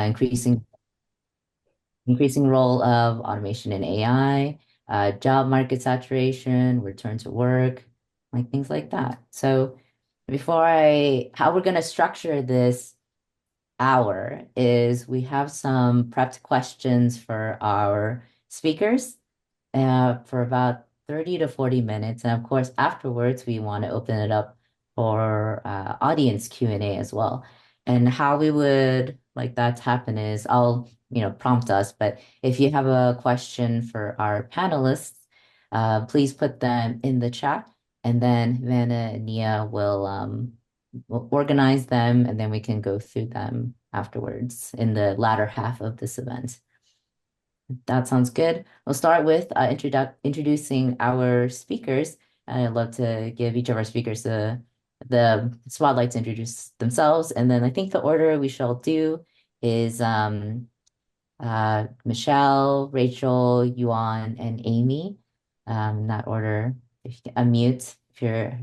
increasing role of automation and AI, job market saturation, return to work, like things like that. So how we're going to structure this hour is we have some prepped questions for our speakers for about 30 to 40 minutes. And of course, afterwards, we want to open it up for audience Q&A as well. And how we would like that to happen is I'll, prompt us, but if you have a question for our panelists, please put them in the chat, and then Vanna and Nia will organize them, and then we can go through them afterwards in the latter half of this event. That sounds good. We'll start with introducing our speakers. And I'd love to give each of our speakers the spotlight to introduce themselves. And then I think the order we shall do is Michelle, Rachel, Yuan, and Amy. In that order. If you can unmute,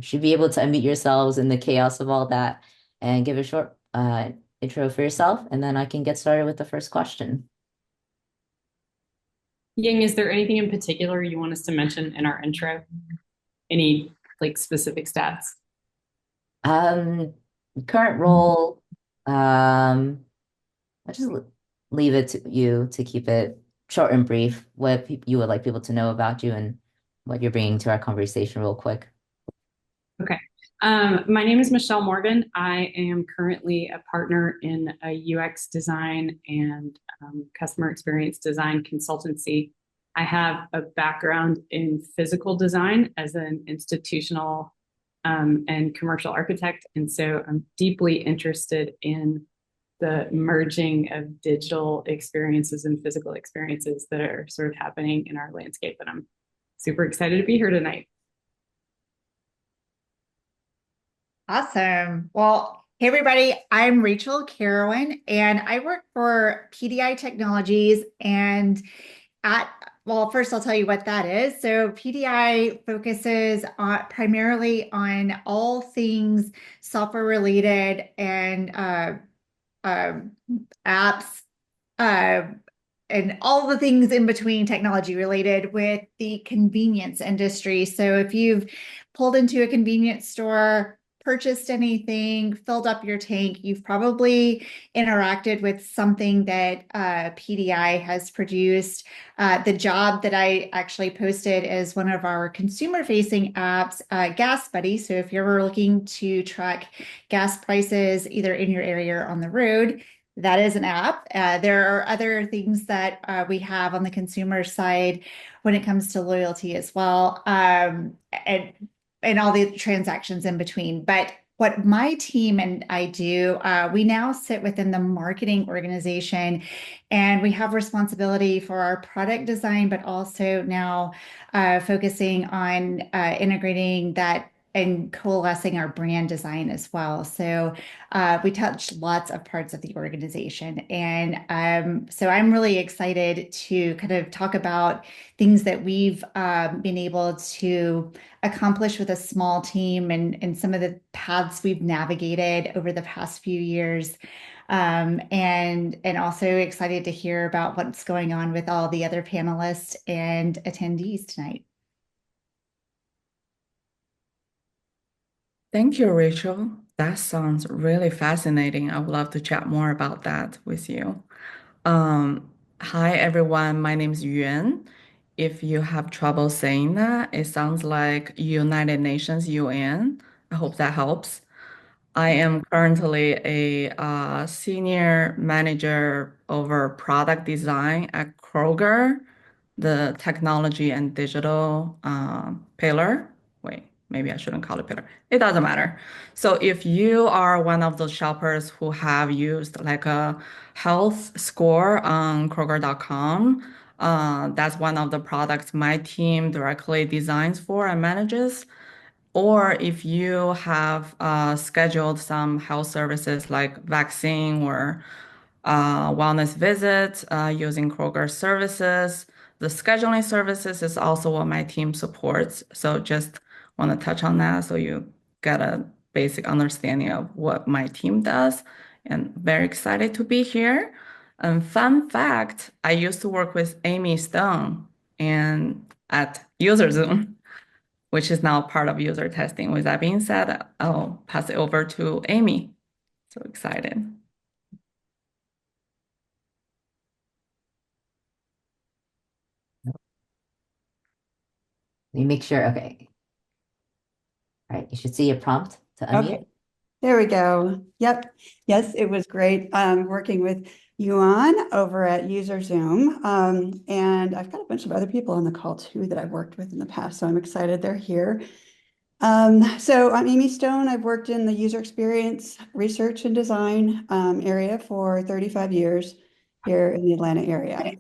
should be able to unmute yourselves in the chaos of all that and give a short intro for yourself, and then I can get started with the first question. Ying, is there anything in particular you want us to mention in our intro? Any specific stats? Current role, I just leave it to you to keep it short and brief, what you would like people to know about you and what you're bringing to our conversation real quick. Okay. My name is Michelle Morgan. I am currently a partner in a UX design and customer experience design consultancy. I have a background in physical design as an institutional and commercial architect. And so I'm deeply interested in the merging of digital experiences and physical experiences that are sort of happening in our landscape. And I'm super excited to be here tonight. Awesome. Well, hey, everybody, I'm Rachel Carawan, and I work for PDI Technologies. And first I'll tell you what that is. So PDI focuses primarily on all things software related and apps, and all the things in between technology related with the convenience industry. So if you've pulled into a convenience store, purchased anything, filled up your tank, you've probably interacted with something that PDI has produced. The job that I actually posted is one of our consumer-facing apps, Gas Buddy. So if you're ever looking to track gas prices either in your area or on the road, that is an app. There are other things that we have on the consumer side when it comes to loyalty as well. And all the transactions in between. But what my team and I do, we now sit within the marketing organization, and we have responsibility for our product design, but also now focusing on integrating that and coalescing our brand design as well. So we touch lots of parts of the organization. And so I'm really excited to kind of talk about things that we've been able to accomplish with a small team and some of the paths we've navigated over the past few years. And also excited to hear about what's going on with all the other panelists and attendees tonight. Thank you, Rachel. That sounds really fascinating. I would love to chat more about that with you. Hi, everyone. My name is Yuan. If you have trouble saying that, it sounds like United Nations, UN. I hope that helps. I am currently a senior manager over product design at Kroger, the technology and digital pillar. Wait, maybe I shouldn't call it pillar. It doesn't matter. So if you are one of those shoppers who have used like a health score on Kroger.com, that's one of the products my team directly designs for and manages. Or if you have scheduled some health services like vaccine or wellness visits using Kroger services, the scheduling services is also what my team supports. So just want to touch on that so you get a basic understanding of what my team does. And very excited to be here. And fun fact, I used to work with Amy Stone and at UserZoom, which is now part of user testing. With that being said, I'll pass it over to Amy. So excited. Let me make sure. Okay. All right. You should see a prompt to Okay, unmute. there we go. Yep. Yes, it was great working with Yuan over at UserZoom. And I've got a bunch of other people on the call too that I've worked with in the past, so I'm excited they're here. So I'm Amy Stone. I've worked in the user experience research and design area for 35 years here in the Atlanta area.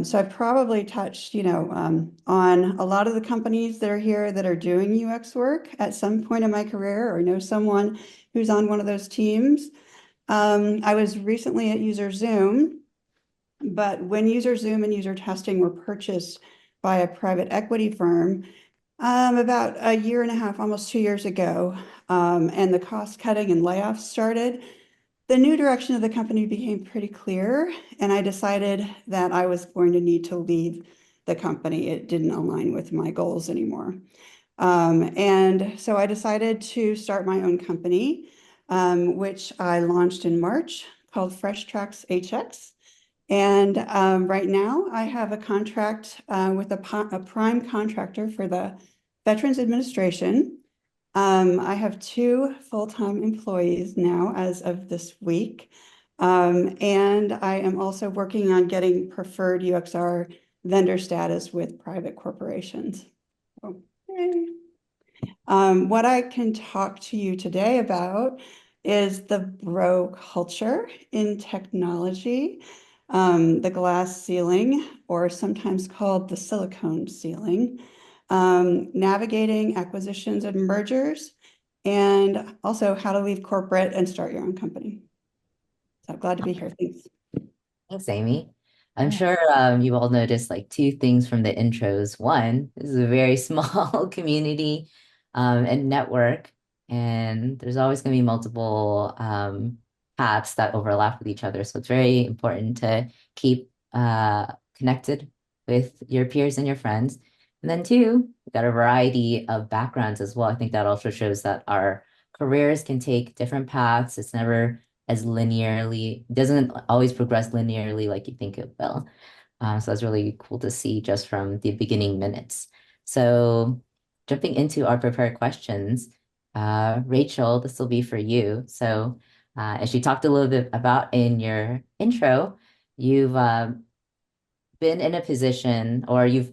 So I've probably touched, on a lot of the companies that are here that are doing UX work at some point in my career or know someone who's on one of those teams. I was recently at UserZoom, but when UserZoom and user testing were purchased by a private equity firm about a year and a half, almost 2 years ago, and the cost cutting and layoffs started, the new direction of the company became pretty clear, and I decided that I was going to need to leave the company. It didn't align with my goals anymore. And so I decided to start my own company, which I launched in March, called Fresh Tracks HX. And right now I have a contract with a prime contractor for the Veterans Administration. I have 2 full-time employees now as of this week. And I am also working on getting preferred UXR vendor status with private corporations. Okay. What I can talk to you today about is the bro culture in technology, the glass ceiling, or sometimes called the silicone ceiling, navigating acquisitions and mergers, and also how to leave corporate and start your own company. So I'm glad to be here. Thanks. Thanks, Amy. I'm Yeah. sure you've all noticed like 2 things from the intros. One, this is a very small community and network, and there's always going to be multiple paths that overlap with each other. So it's very important to keep connected with your peers and your friends. And then 2, we've got a variety of backgrounds as well. I think that also shows that our careers can take different paths. It's never as linearly, doesn't always progress linearly like you think it will. So that's really cool to see just from the beginning minutes. So jumping into our prepared questions, Rachel, this will be for you. So as you talked a little bit about in your intro, you've been in a position or you've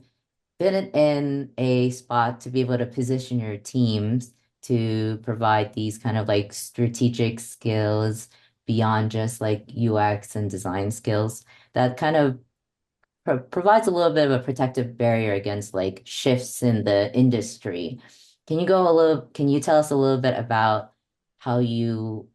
been in a spot to be able to position your teams to provide these kind of like strategic skills beyond just like UX and design skills that kind of provides a little bit of a protective barrier against like shifts in the industry. Can you tell us a little bit about how you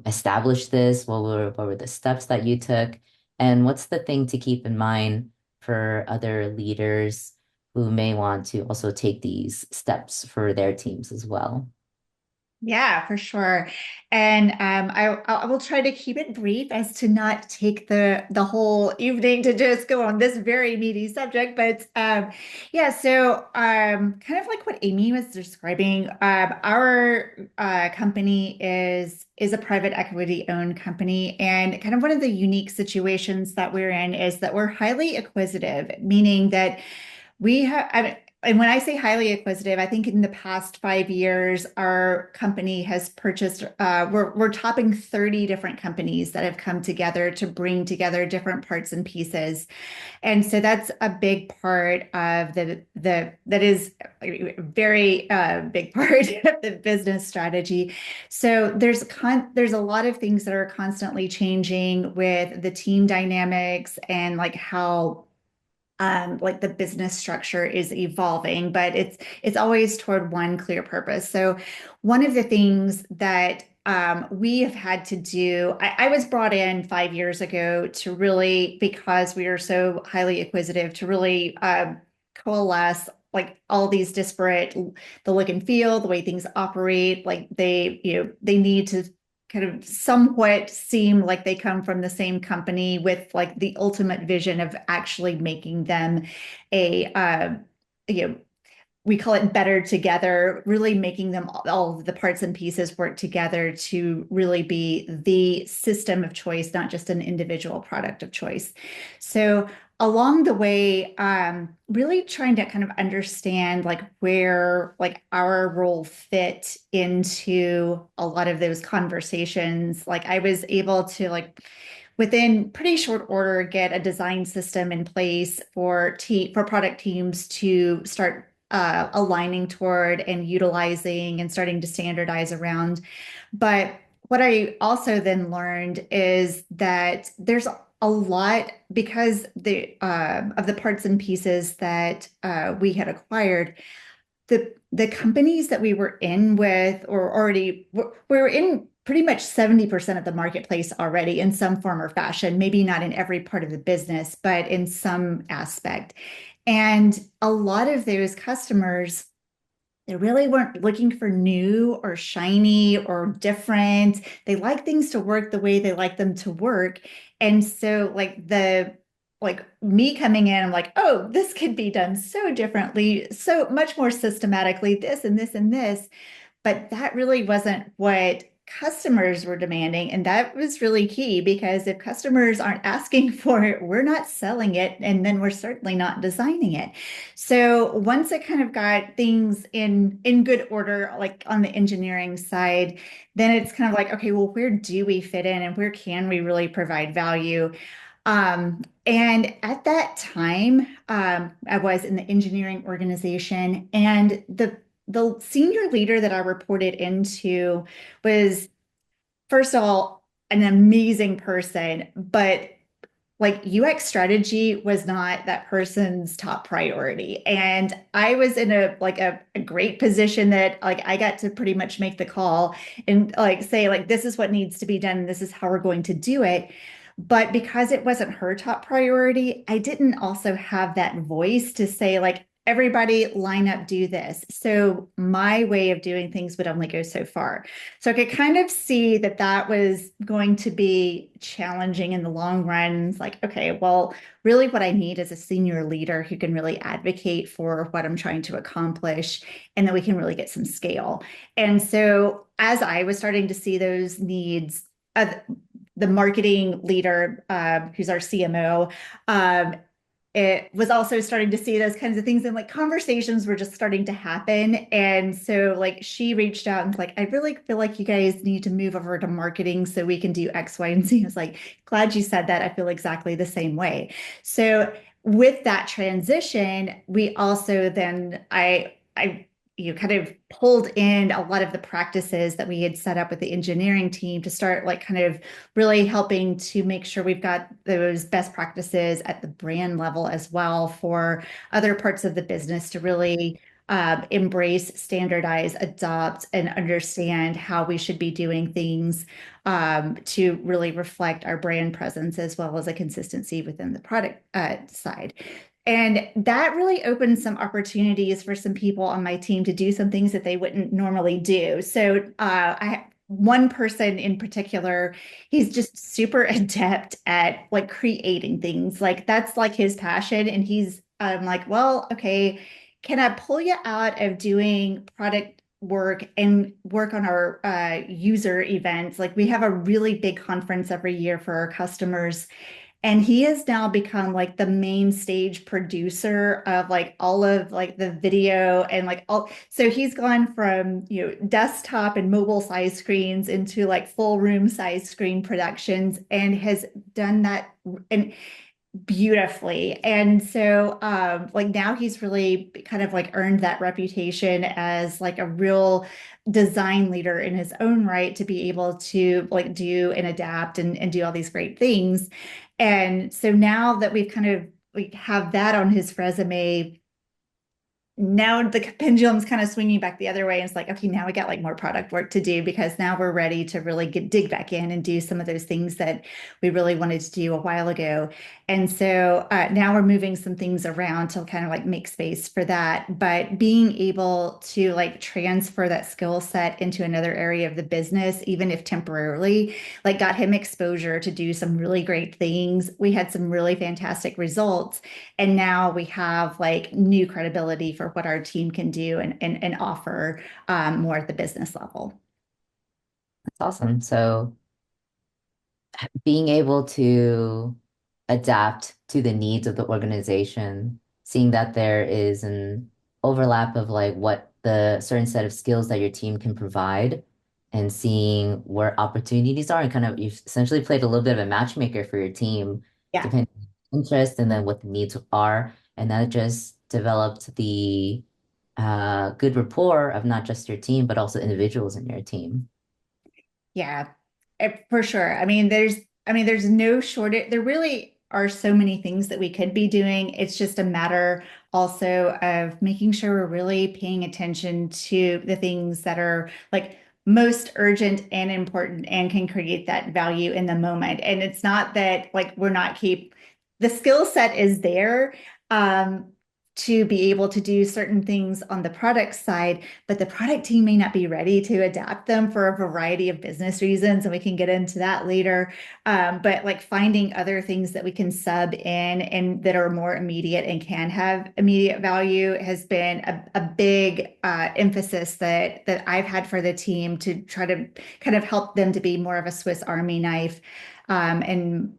established this? What were the steps that you took? And what's the thing to keep in mind for other leaders who may want to also take these steps for their teams as well? Yeah, for sure. And I will try to keep it brief as to not take the whole evening to just go on this very meaty subject. But yeah, so kind of like what Amy was describing, our company is a private equity owned company, and kind of one of the unique situations that we're in is that we're highly acquisitive, meaning that we have, and when I say highly acquisitive, I think in the past 5 years, our company has purchased, we're topping 30 different companies that have come together to bring together different parts and pieces. And so that's a big part of that is a very big part of the business strategy. So there's a lot of things that are constantly changing with the team dynamics and like how like the business structure is evolving, but it's always toward one clear purpose. So one of the things that we have had to do, I was brought in 5 years ago to really, because we are so highly acquisitive, to really coalesce like all these disparate, the look and feel, the way things operate, like they need to kind of somewhat seem like they come from the same company with like the ultimate vision of actually making them a you know, we call it better together, really making them all of the parts and pieces work together to really be the system of choice, not just an individual product of choice. So along the way, really trying to kind of understand like where like our role fit into a lot of those conversations. Like I was able to like within pretty short order get a design system in place for product teams to start aligning toward and utilizing and starting to standardize around. But what I also then learned is that there's a lot because of the parts and pieces that we had acquired. The companies that we were in with or already we were in pretty much 70% of the marketplace already in some form or fashion, maybe not in every part of the business, but in some aspect. And a lot of those customers, they really weren't looking for new or shiny or different. They like things to work the way they like them to work. And so like me coming in, I'm like, oh, this could be done so differently, so much more systematically, this and this and this. But that really wasn't what customers were demanding. And that was really key because if customers aren't asking for it, we're not selling it. And then we're certainly not designing it. So once it kind of got things in good order, like on the engineering side, then it's kind of like, okay, well, where do we fit in and where can we really provide value? And at that time, I was in the engineering organization, and the senior leader that I reported into was, first of all, an amazing person, but like UX strategy was not that person's top priority. And I was in a great position that like I got to pretty much make the call and like say like this is what needs to be done, and this is how we're going to do it. But because it wasn't her top priority, I didn't also have that voice to say like everybody line up, do this. So my way of doing things would only go so far. So I could kind of see that that was going to be challenging in the long run. It's like, okay, well, really what I need is a senior leader who can really advocate for what I'm trying to accomplish, and then we can really get some scale. And so as I was starting to see those needs, the marketing leader, who's our CMO, it was also starting to see those kinds of things, and like conversations were just starting to happen. And so like she reached out and was like, I really feel like you guys need to move over to marketing so we can do X, Y, and Z. I was like, glad you said that. I feel exactly the same way. So with that transition, we also then I you kind of pulled in a lot of the practices that we had set up with the engineering team to start like kind of really helping to make sure we've got those best practices at the brand level as well for other parts of the business to really embrace, standardize, adopt, and understand how we should be doing things to really reflect our brand presence as well as a consistency within the product side. And that really opened some opportunities for some people on my team to do some things that they wouldn't normally do. So I one person in particular, he's just super adept at like creating things. Like that's like his passion. And he's like, well, okay, can I pull you out of doing product work and work on our user events? Like we have a really big conference every year for our customers. And he has now become like the main stage producer of like all of like the video and like all. So he's gone from, desktop and mobile size screens into like full room size screen productions and has done that and beautifully. And so like now he's really kind of like earned that reputation as like a real design leader in his own right to be able to like do and adapt and do all these great things. And so now that we've kind of we have that on his resume, now the pendulum's kind of swinging back the other way. And it's like, okay, now we got like more product work to do because now we're ready to really dig back in and do some of those things that we really wanted to do a while ago. And so now we're moving some things around to kind of like make space for that. But being able to like transfer that skill set into another area of the business, even if temporarily, like got him exposure to do some really great things. We had some really fantastic results. And now we have like new credibility for what our team can do and offer more at the business level. That's awesome. So being able to adapt to the needs of the organization, seeing that there is an overlap of like what the certain set of skills that your team can provide and seeing where opportunities are and kind of you've essentially played a little bit of a matchmaker for your team, Yeah. depending on interest and then what the needs are. And that just developed the good rapport of not just your team, but also individuals in your team. Yeah, for sure. I mean, there's no shortage. There really are so many things that we could be doing. It's just a matter also of making sure we're really paying attention to the things that are like most urgent and important and can create that value in the moment. And it's not that like we're not the skill set is there. Um, to be able to do certain things on the product side, but the product team may not be ready to adapt them for a variety of business reasons, and we can get into that later. But like finding other things that we can sub in and that are more immediate and can have immediate value has been a big emphasis that I've had for the team to try to kind of help them to be more of a Swiss Army knife and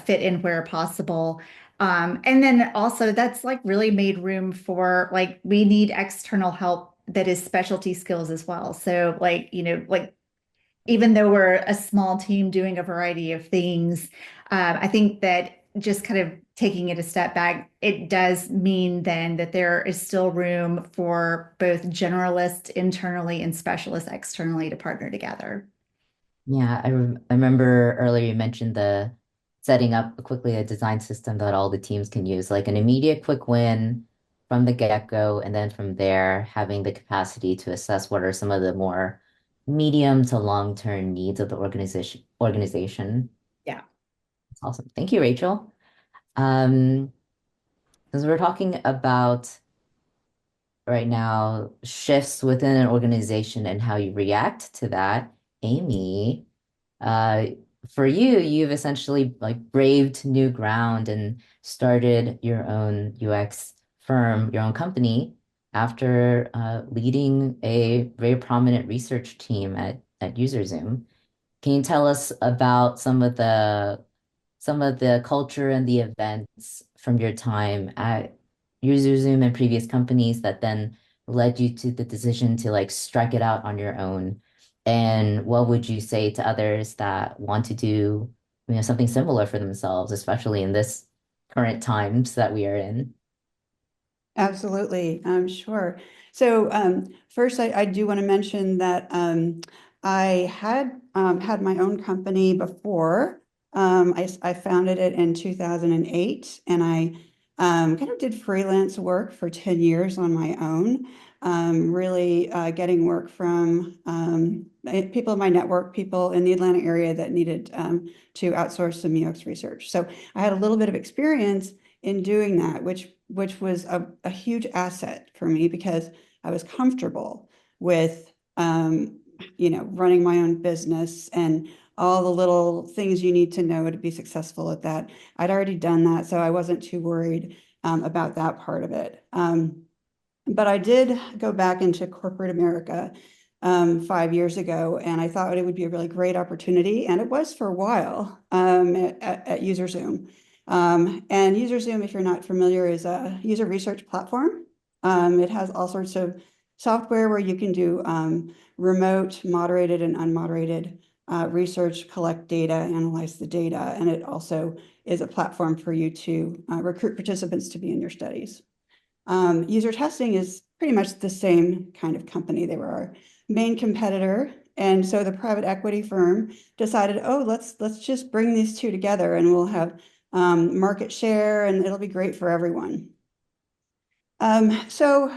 fit in where possible. And then also that's like really made room for like we need external help that is specialty skills as well. So like, like even though we're a small team doing a variety of things, I think that just kind of taking it a step back, it does mean then that there is still room for both generalists internally and specialists externally to partner together. Yeah, I remember earlier you mentioned the setting up quickly a design system that all the teams can use, like an immediate quick win from the get-go, and then from there having the capacity to assess what are some of the more medium to long-term needs of the organization. Yeah. That's awesome. Thank you, Rachel. Since we're talking about right now shifts within an organization and how you react to that, Amy. Uh, for you, you've essentially like braved new ground and started your own UX firm, your own company after leading a very prominent research team at UserZoom. Can you tell us about some of the culture and the events from your time at UserZoom and previous companies that then led you to the decision to like strike it out on your own? And what would you say to others that want to do, something similar for themselves, especially in this current times that we are in? Absolutely, sure. So first, I do want to mention that I had my own company before. I founded it in 2008, and I kind of did freelance work for 10 years on my own, really getting work from people in my network, people in the Atlanta area that needed to outsource some UX research. So I had a little bit of experience in doing that, which was a huge asset for me because I was comfortable with running my own business and all the little things you need to know to be successful at that. I'd already done that, so I wasn't too worried about that part of it. But I did go back into corporate America 5 years ago, and I thought it would be a really great opportunity, and it was for a while at UserZoom. And UserZoom, if you're not familiar, is a user research platform. It has all sorts of software where you can do remote, moderated, and unmoderated research, collect data, analyze the data, and it also is a platform for you to recruit participants to be in your studies. User testing is pretty much the same kind of company. They were our main competitor. And so the private equity firm decided, oh, let's just bring these two together and we'll have market share and it'll be great for everyone. So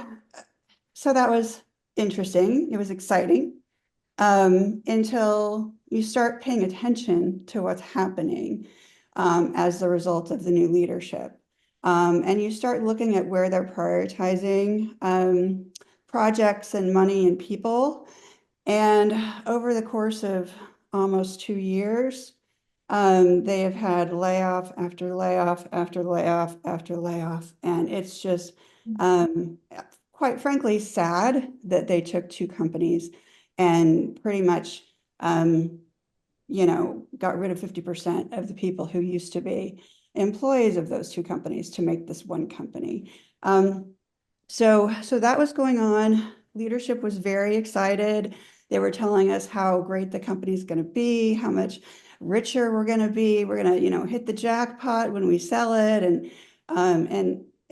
that was interesting. It was exciting until you start paying attention to what's happening as the result of the new leadership. And you start looking at where they're prioritizing projects and money and people. And over the course of almost 2 years, they have had layoff after layoff after layoff after layoff. And it's just quite frankly sad that they took two companies and pretty much got rid of 50% of the people who used to be employees of those two companies to make this one company. So that was going on. Leadership was very excited. They were telling us how great the company's going to be, how much richer we're going to be. We're going to, hit the jackpot when we sell it,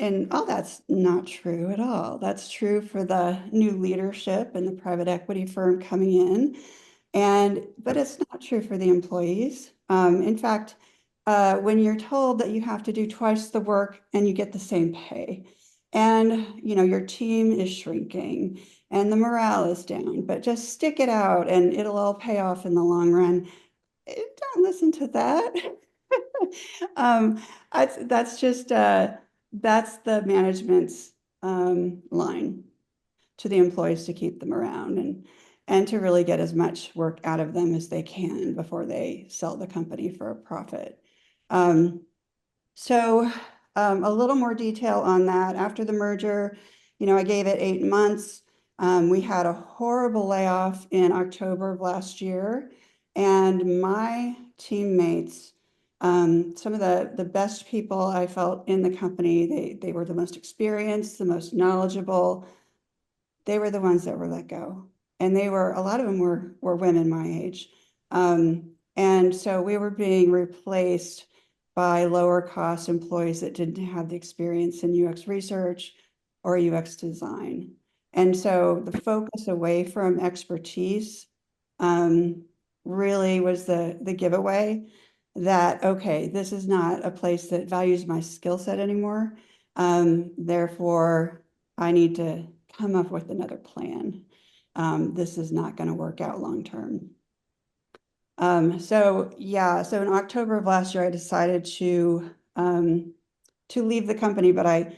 and all that's not true at all. That's true for the new leadership and the private equity firm coming in, but it's not true for the employees. In fact, when you're told that you have to do twice the work and you get the same pay, and your team is shrinking and the morale is down, but just stick it out and it'll all pay off in the long run. Don't listen to that. That's just that's the management's line to the employees to keep them around and to really get as much work out of them as they can before they sell the company for a profit. So a little more detail on that. After the merger, I gave it 8 months. We had a horrible layoff in October of last year, and my teammates, some of the best people I felt in the company, they were the most experienced, the most knowledgeable. They were the ones that were let go. And a lot of them were women my age. And so we were being replaced by lower cost employees that didn't have the experience in UX research or UX design. And so the focus away from expertise really was the giveaway that, okay, this is not a place that values my skill set anymore. Therefore, I need to come up with another plan. This is not going to work out long term. So in October of last year, I decided to leave the company, but I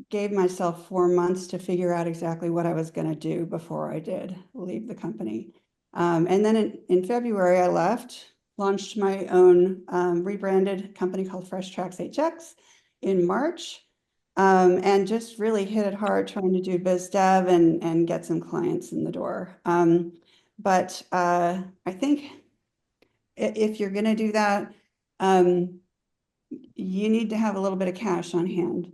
gave myself 4 months to figure out exactly what I was going to do before I did leave the company. And then in February, I left, launched my own rebranded company called Fresh Tracks HX in March, and just really hit it hard trying to do biz dev and get some clients in the door. But I think if you're going to do that, you need to have a little bit of cash on hand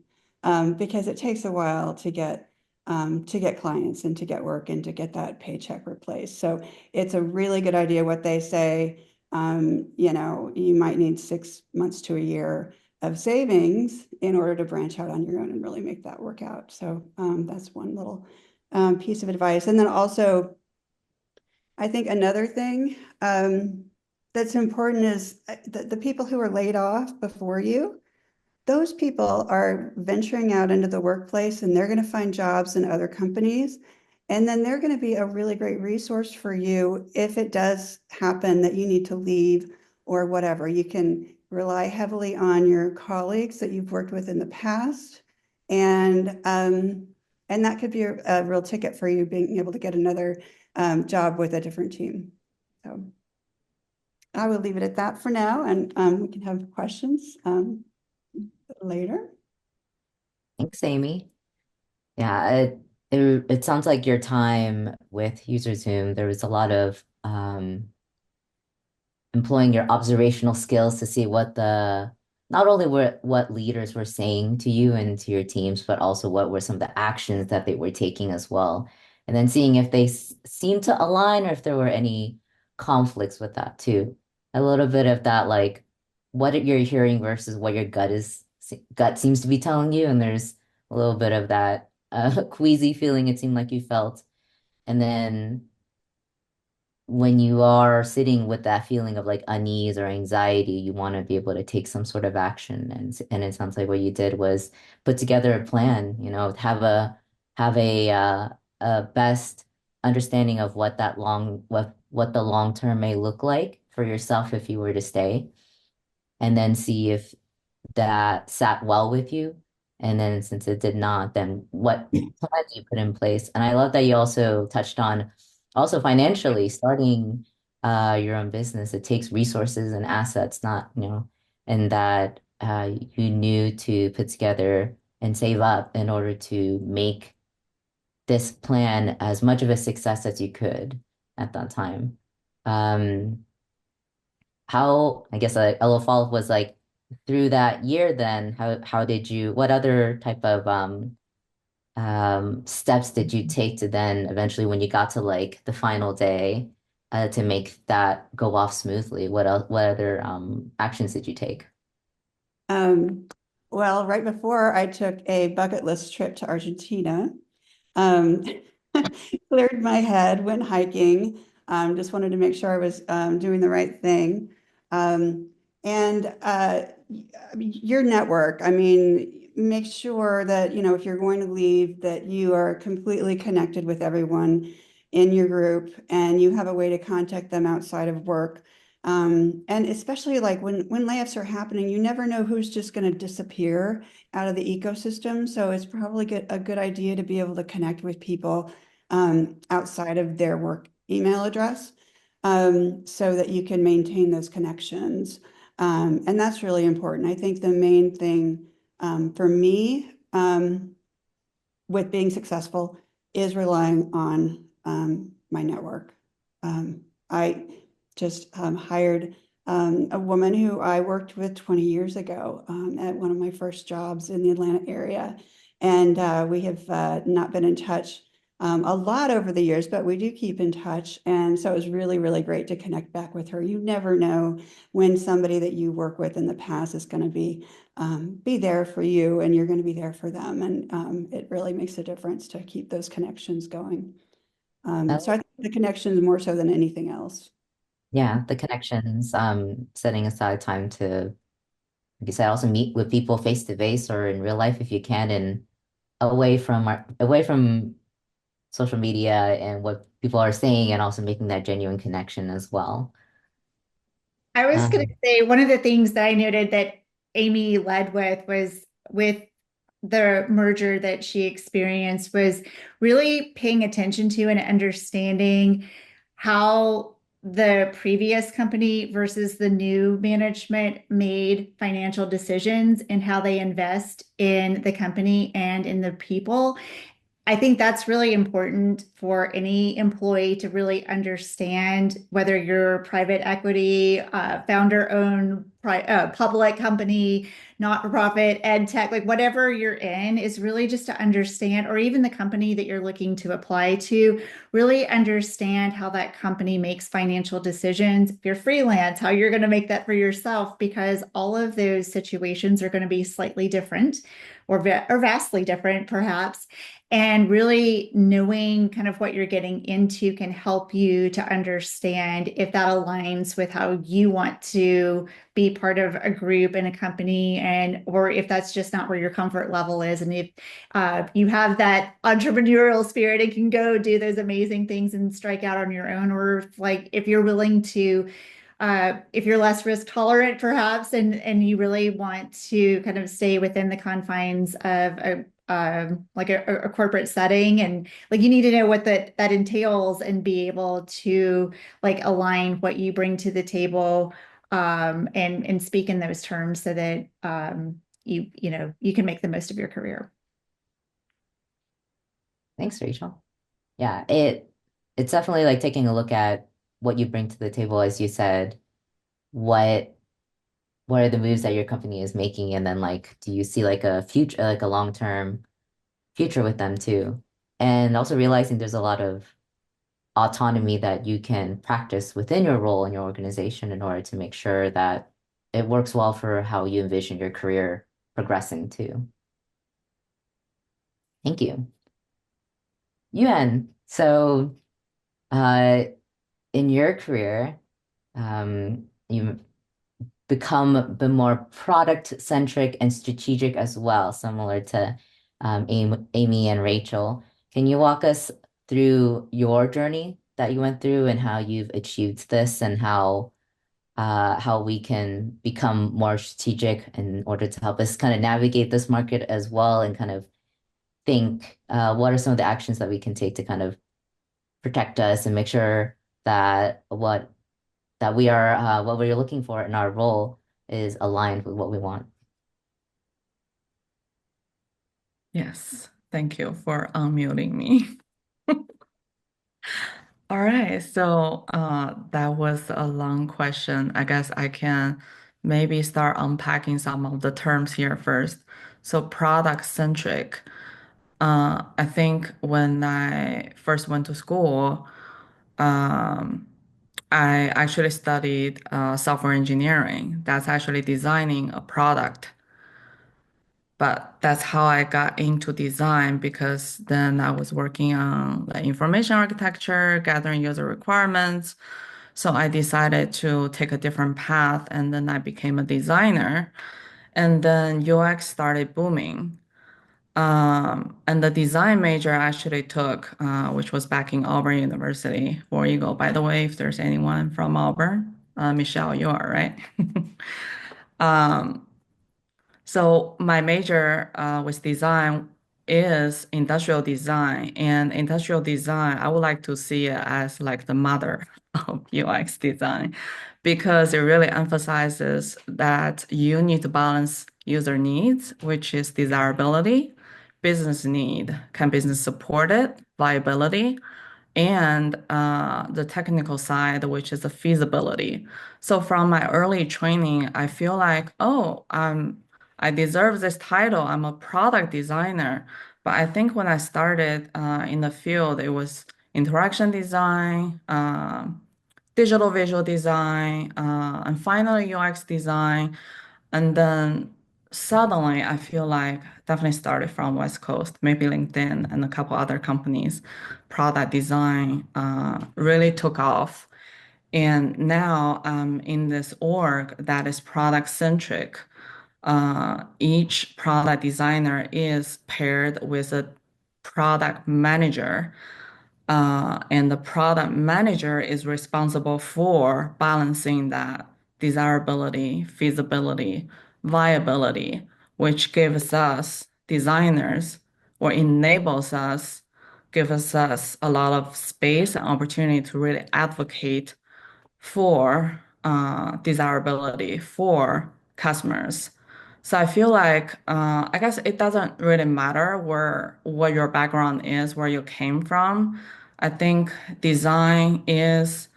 because it takes a while to get clients and to get work and to get that paycheck replaced. So it's a really good idea what they say. You might need 6 months to a year of savings in order to branch out on your own and really make that work out. So that's one little piece of advice. And then also, I think another thing that's important is the people who are laid off before you, those people are venturing out into the workplace and they're going to find jobs in other companies. And then they're going to be a really great resource for you if it does happen that you need to leave or whatever. You can rely heavily on your colleagues that you've worked with in the past. And that could be a real ticket for you being able to get another job with a different team. So I will leave it at that for now, and we can have questions later. Thanks, Amy. Yeah, it sounds like your time with UserZoom, there was a lot of employing your observational skills to see not only what leaders were saying to you and to your teams, but also what were some of the actions that they were taking as well. And then seeing if they seemed to align or if there were any conflicts with that too. A little bit of that, like what you're hearing versus what your gut seems to be telling you. And there's a little bit of that queasy feeling it seemed like you felt. And then when you are sitting with that feeling of like unease or anxiety, you want to be able to take some sort of action. And it sounds like what you did was put together a plan, have a best understanding of what the long term may look like for yourself if you were to stay, and then see if that sat well with you. And then since it did not, then what plans you put in place. And I love that you also touched on also financially starting your own business. It takes resources and assets, not, and that you knew to put together and save up in order to make this plan as much of a success as you could at that time. Um, how, I guess a little follow-up was like through that year then, how did you, what other type of steps did you take to then eventually when you got to like the final day to make that go off smoothly? What other actions did you take? Um, well, right before I took a bucket list trip to Argentina, um, cleared my head, went hiking, just wanted to make sure I was doing the right thing. Um, and your network, I mean, make sure that, if you're going to leave, that you are completely connected with everyone in your group and you have a way to contact them outside of work. And especially like when layoffs are happening, you never know who's just going to disappear out of the ecosystem. So it's probably a good idea to be able to connect with people outside of their work email address, so that you can maintain those connections. And that's really important. I think the main thing for me with being successful is relying on my network. I just hired a woman who I worked with 20 years ago at one of my first jobs in the Atlanta area. And we have not been in touch a lot over the years, but we do keep in touch. And so it was really, really great to connect back with her. You never know when somebody that you work with in the past is going to be there for you and you're going to be there for them. And it really makes a difference to keep those connections going. So I think the connections more so than anything else. Yeah, the connections, setting aside time to, like you said, also meet with people face to face or in real life if you can, and away from social media and what people are saying, and also making that genuine connection as well. I was going to Um, say one of the things that I noted that Amy led with was with the merger that she experienced was really paying attention to and understanding how the previous company versus the new management made financial decisions and how they invest in the company and in the people. I think that's really important for any employee to really understand whether you're private equity, founder-owned, public company, not-for-profit, ed tech, like whatever you're in, is really just to understand, or even the company that you're looking to apply to, really understand how that company makes financial decisions. If you're freelance, how you're going to make that for yourself, because all of those situations are going to be slightly different or vastly different, perhaps. And really knowing kind of what you're getting into can help you to understand if that aligns with how you want to be part of a group in a company, and or if that's just not where your comfort level is. And if you have that entrepreneurial spirit and can go do those amazing things and strike out on your own, or if you're willing to if you're less risk tolerant, perhaps, and you really want to kind of stay within the confines of a corporate setting, and like you need to know what that entails and be able to like align what you bring to the table, and speak in those terms so that you can make the most of your career. Thanks, Rachel. Yeah, it's definitely like taking a look at what you bring to the table, as you said, what what are the moves that your company is making, and then like do you see like a future, like a long-term future with them too? And also realizing there's a lot of autonomy that you can practice within your role in your organization in order to make sure that it works well for how you envision your career progressing too. Thank you. Yuan, so uh in your career, you become a bit more product centric and strategic as well, similar to Amy and Rachel. Can you walk us through your journey that you went through and how you've achieved this and how we can become more strategic in order to help us kind of navigate this market as well and kind of think what are some of the actions that we can take to kind of protect us and make sure that what we're looking for in our role is aligned with what we want. Yes, thank you for unmuting me. All right, so that was a long question. I guess I can maybe start unpacking some of the terms here first. So product centric. I think when I first went to school, um, I actually studied software engineering. That's actually designing a product. But that's how I got into design because then I was working on the information architecture, gathering user requirements. So I decided to take a different path and then I became a designer. And then UX started booming. And the design major I actually took, which was back in Auburn University, War Eagle, by the way, if there's anyone from Auburn. Michelle, you are, right? Um, so my major with design is industrial design, and industrial design, I would like to see it as like the mother of UX design because it really emphasizes that you need to balance user needs, which is desirability, business need, can business support it, viability, and the technical side, which is the feasibility. So from my early training, I feel like, oh, I deserve this title. I'm a product designer. But I think when I started in the field, it was interaction design, digital visual design, and finally UX design. And then suddenly I feel like definitely started from West Coast, maybe LinkedIn and a couple other companies, product design really took off. And now I'm in this org that is product centric. Each product designer is paired with a product manager and the product manager is responsible for balancing that desirability, feasibility, viability, which gives us designers or enables us, gives us a lot of space and opportunity to really advocate for desirability for customers. So I feel like I guess it doesn't really matter what your background is, where you came from. I think design is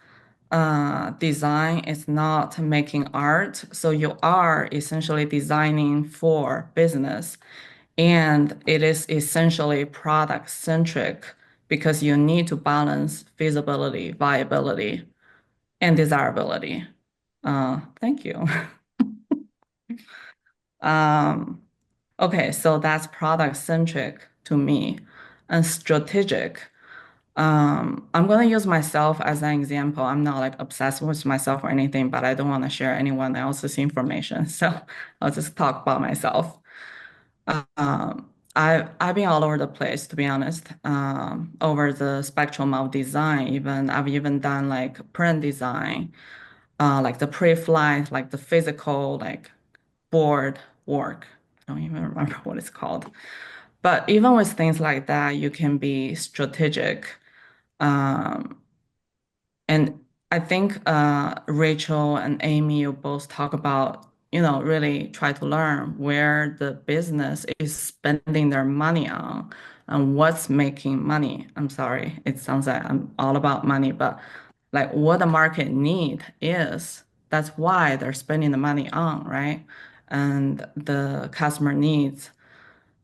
not making art. So you are essentially designing for business, and it is essentially product centric because you need to balance feasibility, viability, and desirability. Thank you. Um, okay, so that's product centric to me and strategic. I'm going to use myself as an example. I'm not like obsessed with myself or anything, but I don't want to share anyone else's information. So I'll just talk about myself. I've been all over the place, to be honest, over the spectrum of design. I've even done like print design, like the pre-flight, like the physical, like board work. I don't even remember what it's called. But even with things like that, you can be strategic. Um, and I think Rachel and Amy, you both talk about, really try to learn where the business is spending their money on and what's making money. I'm sorry, it sounds like I'm all about money, but like what the market need is, that's why they're spending the money on, right? And the customer needs.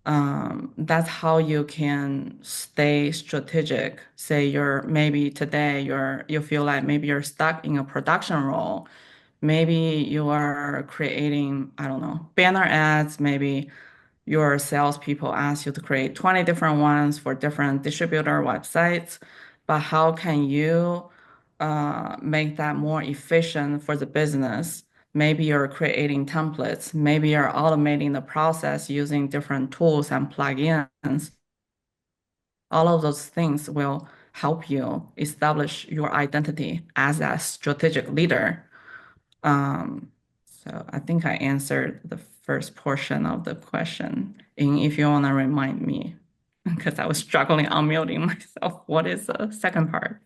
That's how you can stay strategic. Say you're maybe today you feel like maybe you're stuck in a production role. Maybe you are creating, I don't know, banner ads. Maybe your salespeople ask you to create 20 different ones for different distributor websites. But how can you make that more efficient for the business. Maybe you're creating templates, maybe you're automating the process using different tools and plugins. All of those things will help you establish your identity as a strategic leader. So I think I answered the first portion of the question. And if you want to remind me, because I was struggling unmuting myself, what is the second part?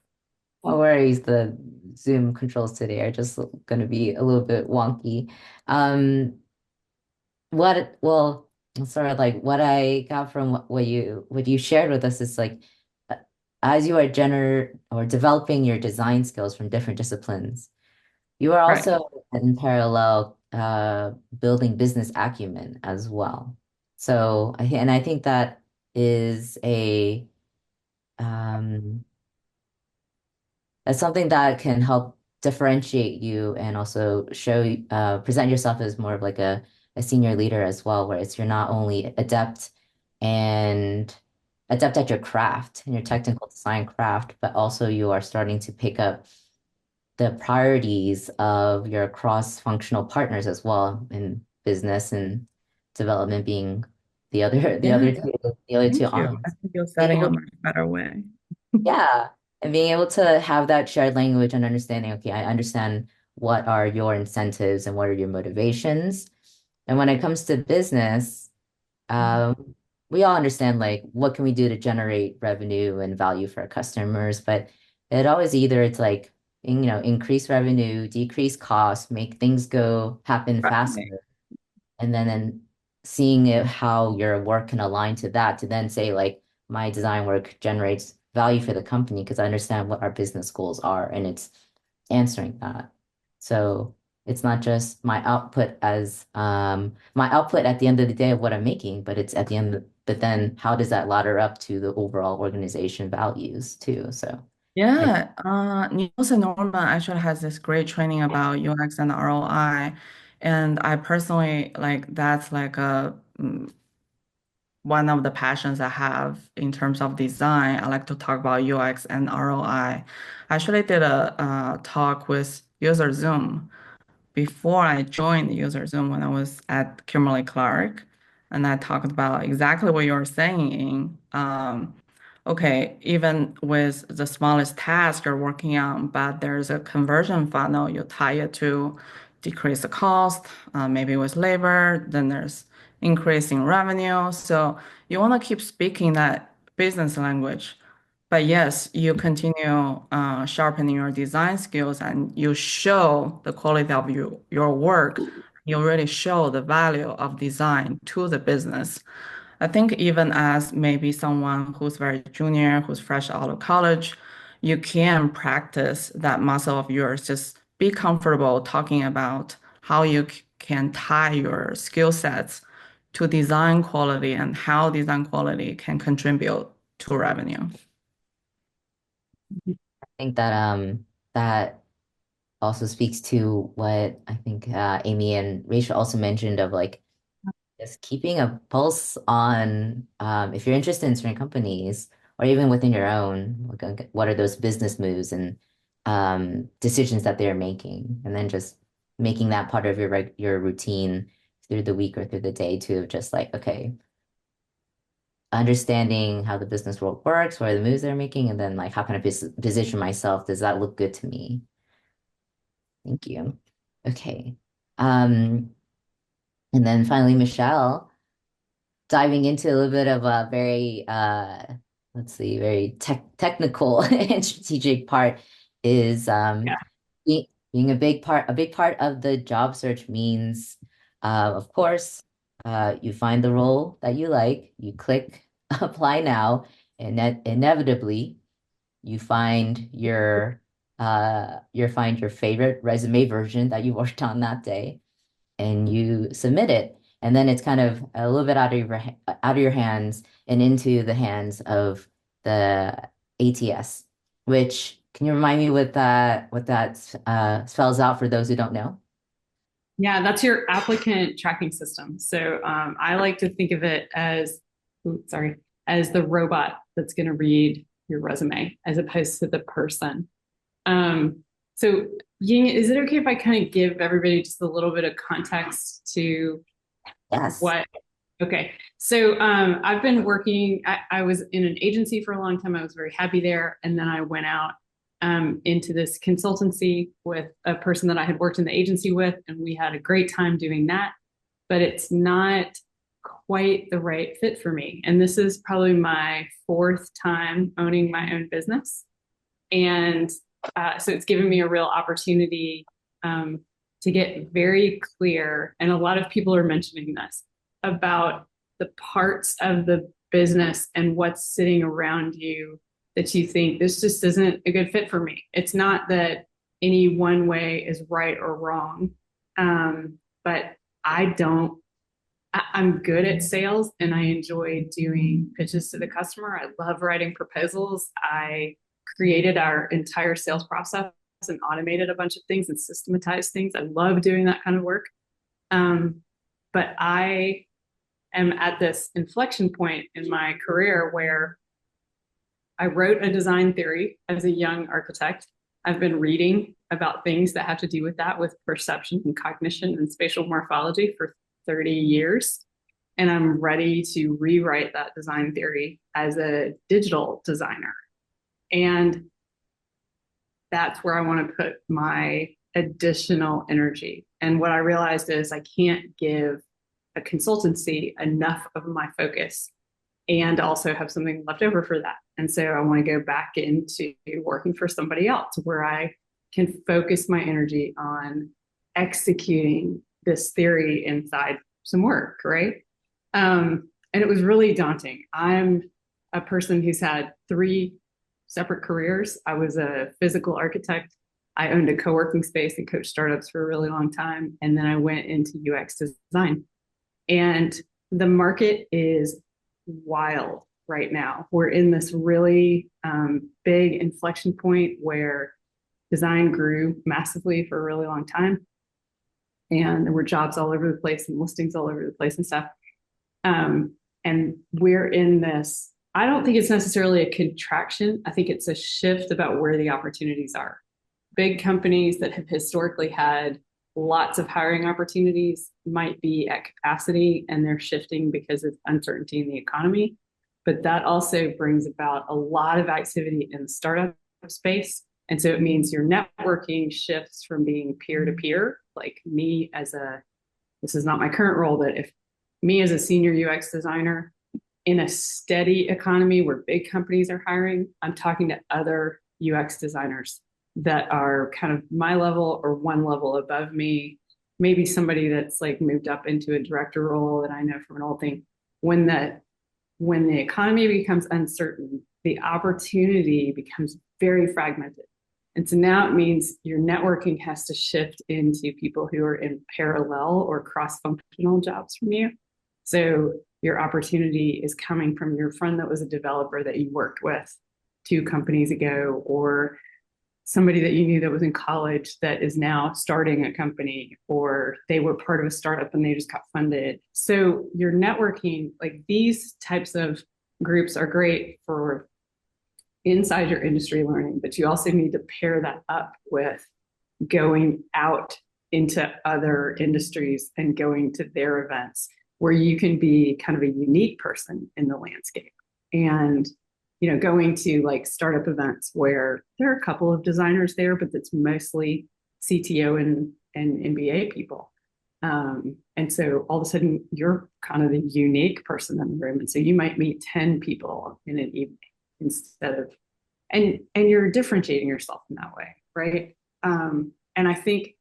No worries, the Zoom controls today are just going to be a little bit wonky. Well, sort of like what I got from what you shared with us is like as you are developing your design skills from different disciplines, you are Right. also in parallel building business acumen as well. So I think that is a um that's something that can help differentiate you and also present yourself as more of like a senior leader as well, where it's you're not only and adept at your craft and your technical design craft, but also you are starting to pick up the priorities of your cross-functional partners as well in business and development being the other the Yeah, other two the other two thank you. I arms. think you're Being setting a able much better way. yeah. And being able to have that shared language and understanding, okay, I understand what are your incentives and what are your motivations. And when it comes to business, um, we all understand like what can we do to generate revenue and value for our customers, but it's like, increase revenue, decrease costs, make things happen faster Right. and then seeing how your work can align to that to then say like my design work generates value for the company because I understand what our business goals are and it's answering that. So it's not just my output at the end of the day of what I'm making, but it's at the end but then how does that ladder up to the overall organization values too? So I Yeah, Nielsen Norman actually has this great training about UX and ROI. And I personally like that's like one of the passions I have in terms of design. I like to talk about UX and ROI. I actually did a talk with User Zoom before I joined User Zoom when I was at Kimberly-Clark, and I talked about exactly what you're saying. Okay, even with the smallest task you're working on, but there's a conversion funnel, you tie it to decrease the cost, maybe with labor, then there's increasing revenue. So you want to keep speaking that business language. But yes, you continue sharpening your design skills and you show the quality of your work. You really show the value of design to the business. I think even as maybe someone who's very junior, who's fresh out of college, you can practice that muscle of yours. Just be comfortable talking about how you can tie your skill sets to design quality and how design quality can contribute to revenue. think that also speaks to what I think Amy and Rachel also mentioned of like just keeping a pulse on if you're interested in certain companies or even within your own, like, what are those business moves and decisions that they're making, and then just making that part of your routine through the week or through the day to just like, okay, understanding how the business world works, what are the moves they're making, and then like how can I position myself? Does that look good to me? Thank you. Okay. Um, and then finally, Michelle, diving into a little bit of a very let's see, very technical and strategic part is Yeah. being a big part of the job search means of course you find the role that you like, you click apply now, and inevitably you find your favorite resume version that you worked on that day and you submit it. And then it's kind of a little bit out of your hands and into the hands of the ATS, which can you remind me what that spells out for those who don't know? Yeah, that's your applicant tracking system. So I like to think of it as, as the robot that's going to read your resume as opposed to the person. So Ying, is it okay if I kind of give everybody just a little bit of context to Yes. what? Okay. So I've been working, I was in an agency for a long time. I was very happy there. And then I went out into this consultancy with a person that I had worked in the agency with, and we had a great time doing that. But it's not quite the right fit for me. And this is probably my fourth time owning my own business. And so it's given me a real opportunity to get very clear. And a lot of people are mentioning this about the parts of the business and what's sitting around you that you think this just isn't a good fit for me. It's not that any one way is right or wrong, but I'm good at sales and I enjoy doing pitches to the customer. I love writing proposals. I created our entire sales process and automated a bunch of things and systematized things. I love doing that kind of work. But I am at this inflection point in my career where I wrote a design theory as a young architect. I've been reading about things that have to do with that, with perception and cognition and spatial morphology for 30 years. And I'm ready to rewrite that design theory as a digital designer. And that's where I want to put my additional energy. And what I realized is I can't give a consultancy enough of my focus and also have something left over for that. And so I want to go back into working for somebody else where I can focus my energy on executing this theory inside some work, right? And it was really daunting. I'm a person who's had 3 separate careers. I was a physical architect. I owned a co-working space and coached startups for a really long time. And then I went into UX design. And the market is wild right now. We're in this really big inflection point where design grew massively for a really long time. And there were jobs all over the place and listings all over the place and stuff. And we're in this, I don't think it's necessarily a contraction. I think it's a shift about where the opportunities are. Big companies that have historically had lots of hiring opportunities might be at capacity and they're shifting because of uncertainty in the economy. But that also brings about a lot of activity in the startup space. And so it means your networking shifts from being peer-to-peer, like me as this is not my current role, but if me as a senior UX designer in a steady economy where big companies are hiring, I'm talking to other UX designers that are kind of my level or one level above me, maybe somebody that's like moved up into a director role that I know from an old thing. When the economy becomes uncertain, the opportunity becomes very fragmented. And so now it means your networking has to shift into people who are in parallel or cross-functional jobs from you. So your opportunity is coming from your friend that was a developer that you worked with 2 companies ago, or somebody that you knew that was in college that is now starting a company, or they were part of a startup and they just got funded. So your networking, like these types of groups are great for inside your industry learning, but you also need to pair that up with going out into other industries and going to their events where you can be kind of a unique person in the landscape. And going to like startup events where there are a couple of designers there, but it's mostly CTO and MBA people. And so all of a sudden you're kind of the unique person in the room. And so you might meet 10 people in an evening instead of, and you're differentiating yourself in that way, right? And I think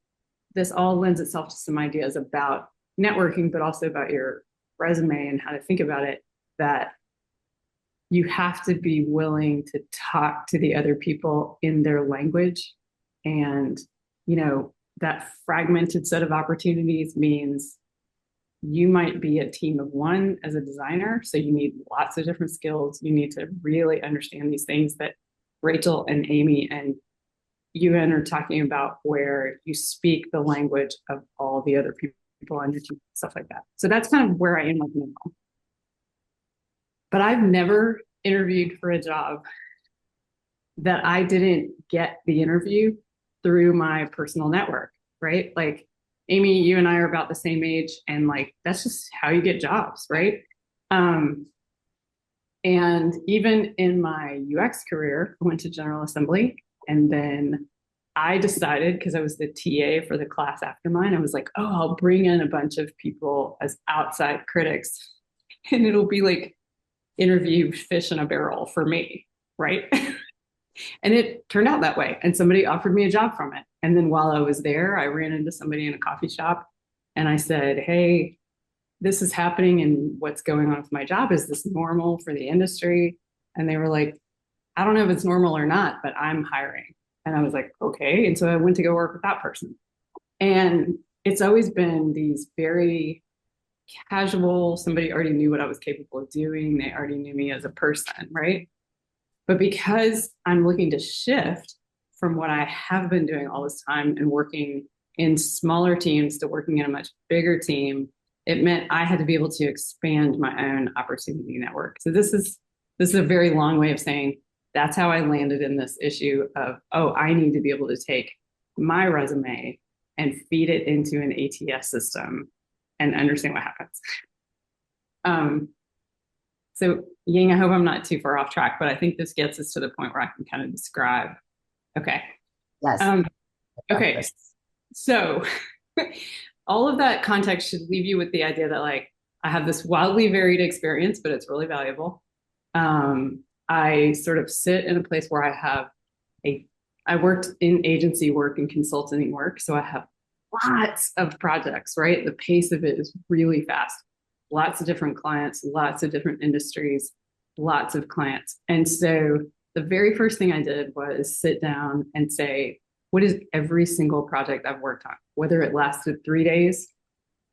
this all lends itself to some ideas about networking, but also about your resume and how to think about it, that you have to be willing to talk to the other people in their language. And, that fragmented set of opportunities means you might be a team of 1 as a designer. So you need lots of different skills. You need to really understand these things that Rachel and Amy and Yuan are talking about, where you speak the language of all the other people on your team, stuff like that. So that's kind of where I am like now. But I've never interviewed for a job that I didn't get the interview through my personal network, right? Like, Amy, you and I are about the same age, and like that's just how you get jobs, right? And even in my UX career, I went to General Assembly, and then I decided, because I was the TA for the class after mine, I was like, oh, I'll bring in a bunch of people as outside critics, and it'll be like interview fish in a barrel for me, right? And it turned out that way. And somebody offered me a job from it. And then while I was there, I ran into somebody in a coffee shop and I said, hey, this is happening and what's going on with my job. Is this normal for the industry? And they were like, I don't know if it's normal or not, but I'm hiring. And I was like, okay. And so I went to go work with that person. And it's always been these very casual, somebody already knew what I was capable of doing. They already knew me as a person, right? But because I'm looking to shift from what I have been doing all this time and working in smaller teams to working in a much bigger team, it meant I had to be able to expand my own opportunity network. So this is a very long way of saying that's how I landed in this issue of, oh, I need to be able to take my resume and feed it into an ATS system and understand what happens. So Ying, I hope I'm not too far off track, but I think this gets us to the point where I can kind of describe. Okay. Yes. Okay. So all of that context should leave you with the idea that like, I have this wildly varied experience, but it's really valuable. I sort of sit in a place where I worked in agency work and consulting work. So I have lots of projects, right? The pace of it is really fast. Lots of different clients, lots of different industries, lots of clients. And so the very first thing I did was sit down and say, what is every single project I've worked on, whether it lasted 3 days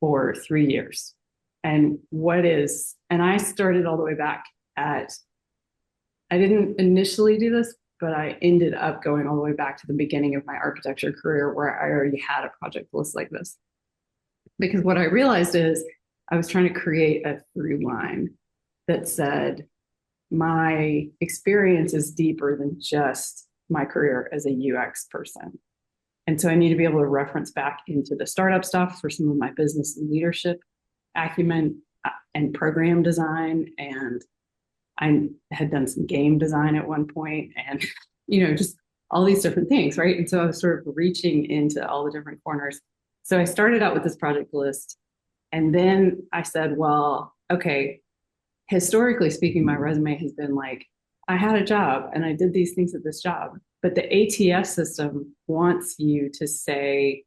or 3 years? And I started all the way back I didn't initially do this, but I ended up going all the way back to the beginning of my architecture career where I already had a project list like this. Because what I realized is I was trying to create a through line that said, my experience is deeper than just my career as a UX person. And so I need to be able to reference back into the startup stuff for some of my business and leadership acumen and program design. And I had done some game design at one point and, just all these different things, right? And so I was sort of reaching into all the different corners. So I started out with this project list. And then I said, well, okay, historically speaking, my resume has been like, I had a job and I did these things at this job. But the ATS system wants you to say,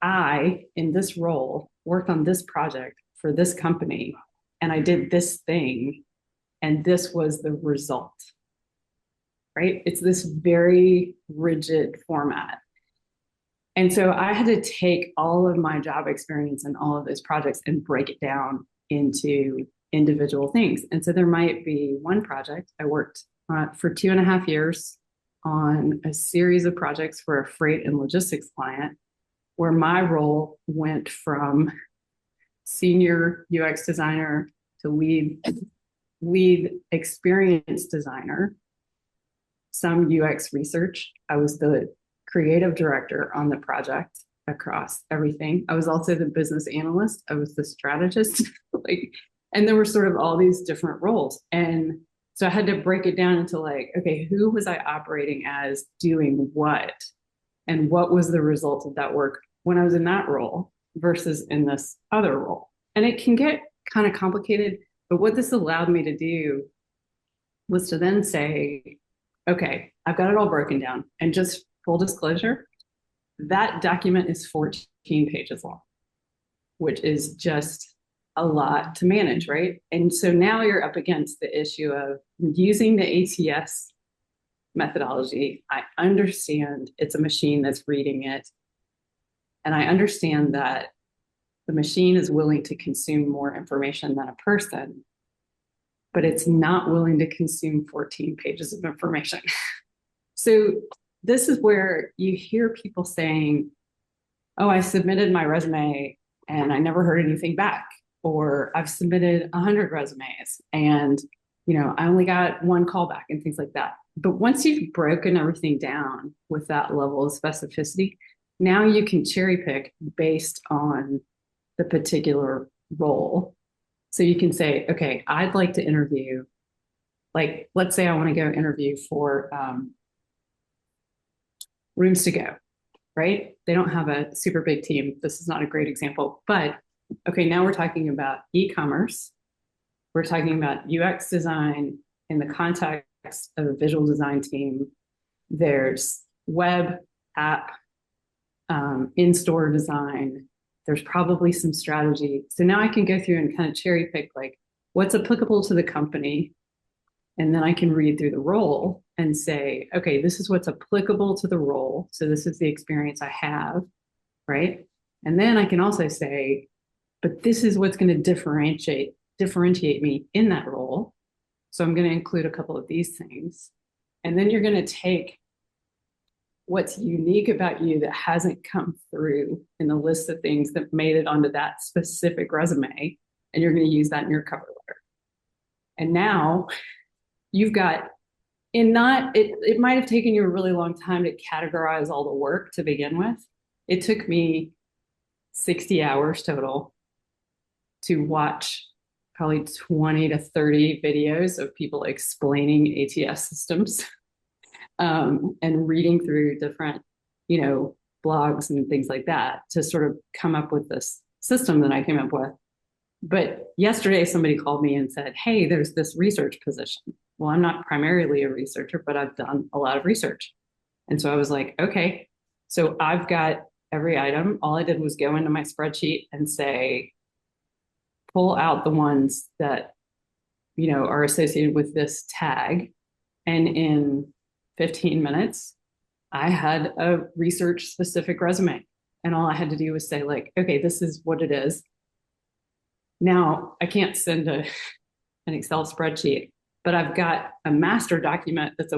I, in this role, worked on this project for this company, and I did this thing, and this was the result, right? It's this very rigid format. And so I had to take all of my job experience and all of those projects and break it down into individual things. And so there might be one project I worked for 2.5 years on a series of projects for a freight and logistics client, where my role went from senior UX designer to lead experience designer, some UX research. I was the creative director on the project across everything. I was also the business analyst. I was the strategist. And there were sort of all these different roles. And so I had to break it down into like, okay, who was I operating as, doing what? And what was the result of that work when I was in that role versus in this other role? And it can get kind of complicated, but what this allowed me to do was to then say, okay, I've got it all broken down. And just full disclosure, that document is 14 pages long, which is just a lot to manage, right? And so now you're up against the issue of using the ATS methodology. I understand it's a machine that's reading it. And I understand that the machine is willing to consume more information than a person, but it's not willing to consume 14 pages of information. So this is where you hear people saying, oh, I submitted my resume and I never heard anything back. Or I've submitted 100 resumes and, I only got one callback and things like that. But once you've broken everything down with that level of specificity, now you can cherry pick based on the particular role. So you can say, okay, I'd like to interview, like, let's say I want to go interview for Rooms to Go, right? They don't have a super big team. This is not a great example, but okay, now we're talking about e-commerce. We're talking about UX design in the context of a visual design team. There's web, app, in-store design. There's probably some strategy. So now I can go through and kind of cherry pick like what's applicable to the company. And then I can read through the role and say, okay, this is what's applicable to the role. So this is the experience I have, right? And then I can also say, but this is what's going to differentiate me in that role. So I'm going to include a couple of these things. And then you're going to take what's unique about you that hasn't come through in the list of things that made it onto that specific resume, and you're going to use that in your cover letter. And now you've got, it might have taken you a really long time to categorize all the work to begin with. It took me 60 hours total to watch probably 20 to 30 videos of people explaining ATS systems. And reading through different, blogs and things like that to sort of come up with this system that I came up with. But yesterday, somebody called me and said, hey, there's this research position. Well, I'm not primarily a researcher, but I've done a lot of research. And so I was like, okay, so I've got every item. All I did was go into my spreadsheet and say, pull out the ones that, are associated with this tag. And in 15 minutes, I had a research specific resume. And all I had to do was say like, okay, this is what it is. Now I can't send an Excel spreadsheet, but I've got a master document that's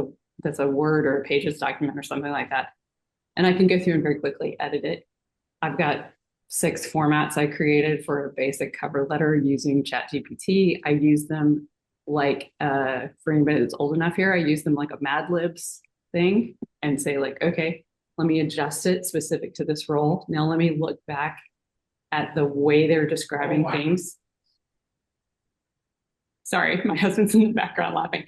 a Word or a Pages document or something like that. And I can go through and very quickly edit it. I've got 6 formats I created for a basic cover letter using ChatGPT. I use them like, for anybody that's old enough here, I use them like a Mad Libs thing and say like, okay, let me adjust it specific to this role. Now let me look back at the way they're describing things. Sorry, my husband's in the background laughing.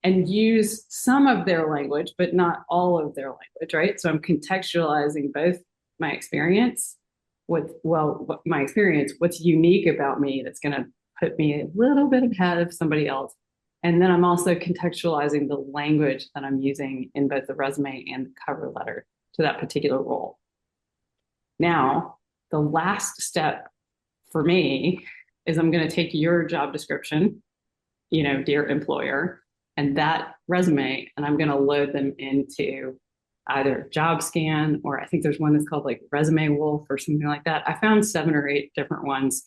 And use some of their language, but not all of their language, right? So I'm contextualizing both my experience my experience, what's unique about me that's going to put me a little bit ahead of somebody else. And then I'm also contextualizing the language that I'm using in both the resume and the cover letter to that particular role. Now, the last step for me is I'm going to take your job description, dear employer, and that resume, and I'm going to load them into either JobScan, or I think there's one that's called like Resume Wolf or something like that. I found 7 or 8 different ones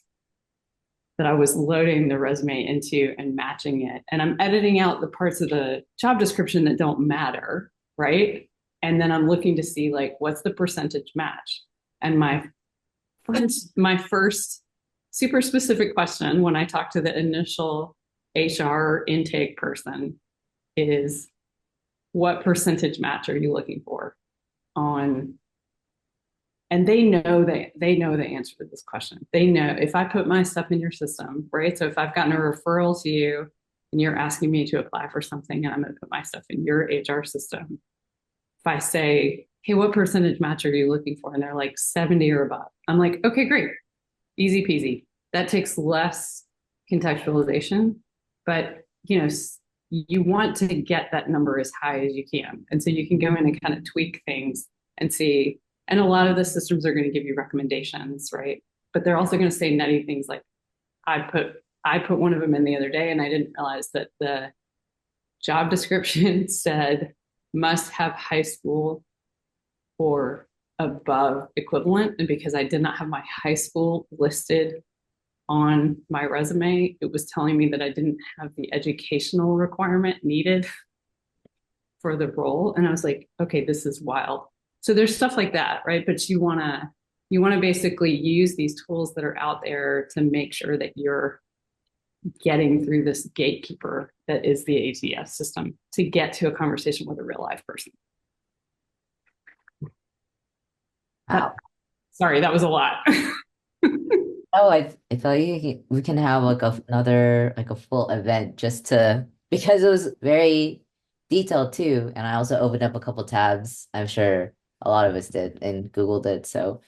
that I was loading the resume into and matching it. And I'm editing out the parts of the job description that don't matter, right? And then I'm looking to see like, what's the percentage match? And my first super specific question when I talk to the initial HR intake person is, what percentage match are you looking for on? And they know the answer to this question. They know if I put my stuff in your system, right? So if I've gotten a referral to you and you're asking me to apply for something and I'm going to put my stuff in your HR system, if I say, hey, what percentage match are you looking for? And they're like 70 or above. I'm like, okay, great. Easy peasy. That takes less contextualization, but you want to get that number as high as you can. And so you can go in and kind of tweak things and see. And a lot of the systems are going to give you recommendations, right? But they're also going to say nutty things like, I put one of them in the other day and I didn't realize that the job description said must have high school or above equivalent. And because I did not have my high school listed on my resume, it was telling me that I didn't have the educational requirement needed for the role. And I was like, okay, this is wild. So there's stuff like that, right? But you want to basically use these tools that are out there to make sure that you're getting through this gatekeeper that is the ATS system to get to a conversation with a real live person. Wow. Sorry, that was a lot. Oh, I feel like we can have like another like a full event just to because it was very detailed too, and I also opened up a couple tabs. I'm sure a lot of us did and Googled it. So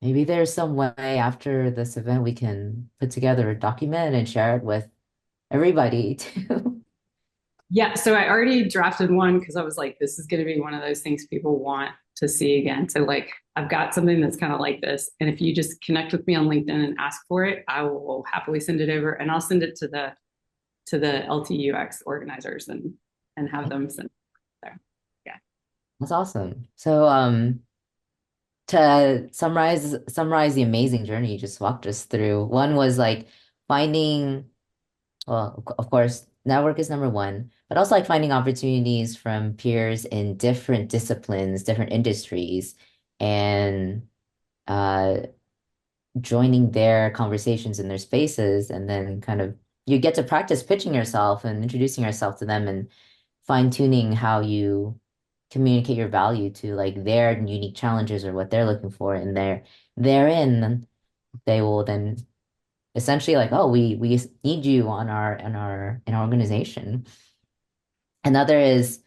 maybe there's some way after this event we can put together a document and share it with everybody too. Yeah, so I already drafted one because I was like, this is going to be one of those things people want to see again. So like, I've got something that's kind of like this, and if you just connect with me on LinkedIn and ask for it, I will happily send it over, and I'll send it to the LTUX organizers and have them send it there. Yeah. That's awesome. So to summarize the amazing journey you just walked us through. One was like finding, well, of course, network is number one, but also like finding opportunities from peers in different disciplines, different industries, and uh joining their conversations in their spaces, and then kind of you get to practice pitching yourself and introducing yourself to them and fine-tuning how you communicate your value to like their unique challenges or what they're looking for and therein they will then essentially like, oh, we need you on our in our organization. Another is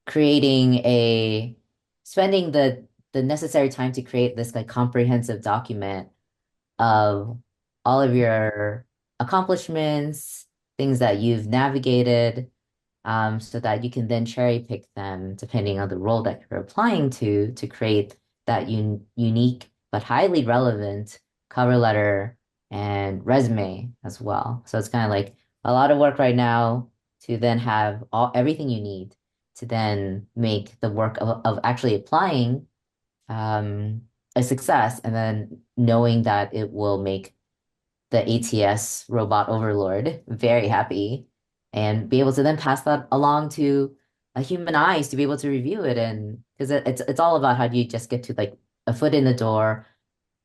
creating a spending the necessary time to create this like comprehensive document of all of your accomplishments, things that you've navigated, so that you can then cherry pick them depending on the role that you're applying to create that unique but highly relevant cover letter and resume as well. So it's kind of like a lot of work right now to then have everything you need to then make the work of actually applying um, a success, and then knowing that it will make the ATS robot overlord very happy and be able to then pass that along to a human eyes to be able to review it. And because it's all about how do you just get to like a foot in the door,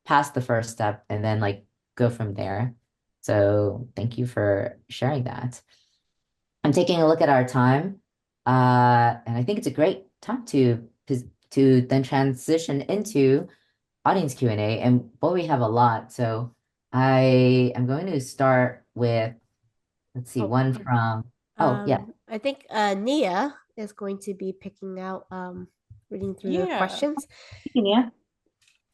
pass the first step, and then like go from there. So thank you for sharing that. I'm taking a look at our time, and I think it's a great time to then transition into audience Q&A, and boy, we have a lot. So I am going to start with, let's see, Oh, one from, oh, yeah. I think Nia is going to be picking out reading through the Yeah. questions. Yeah.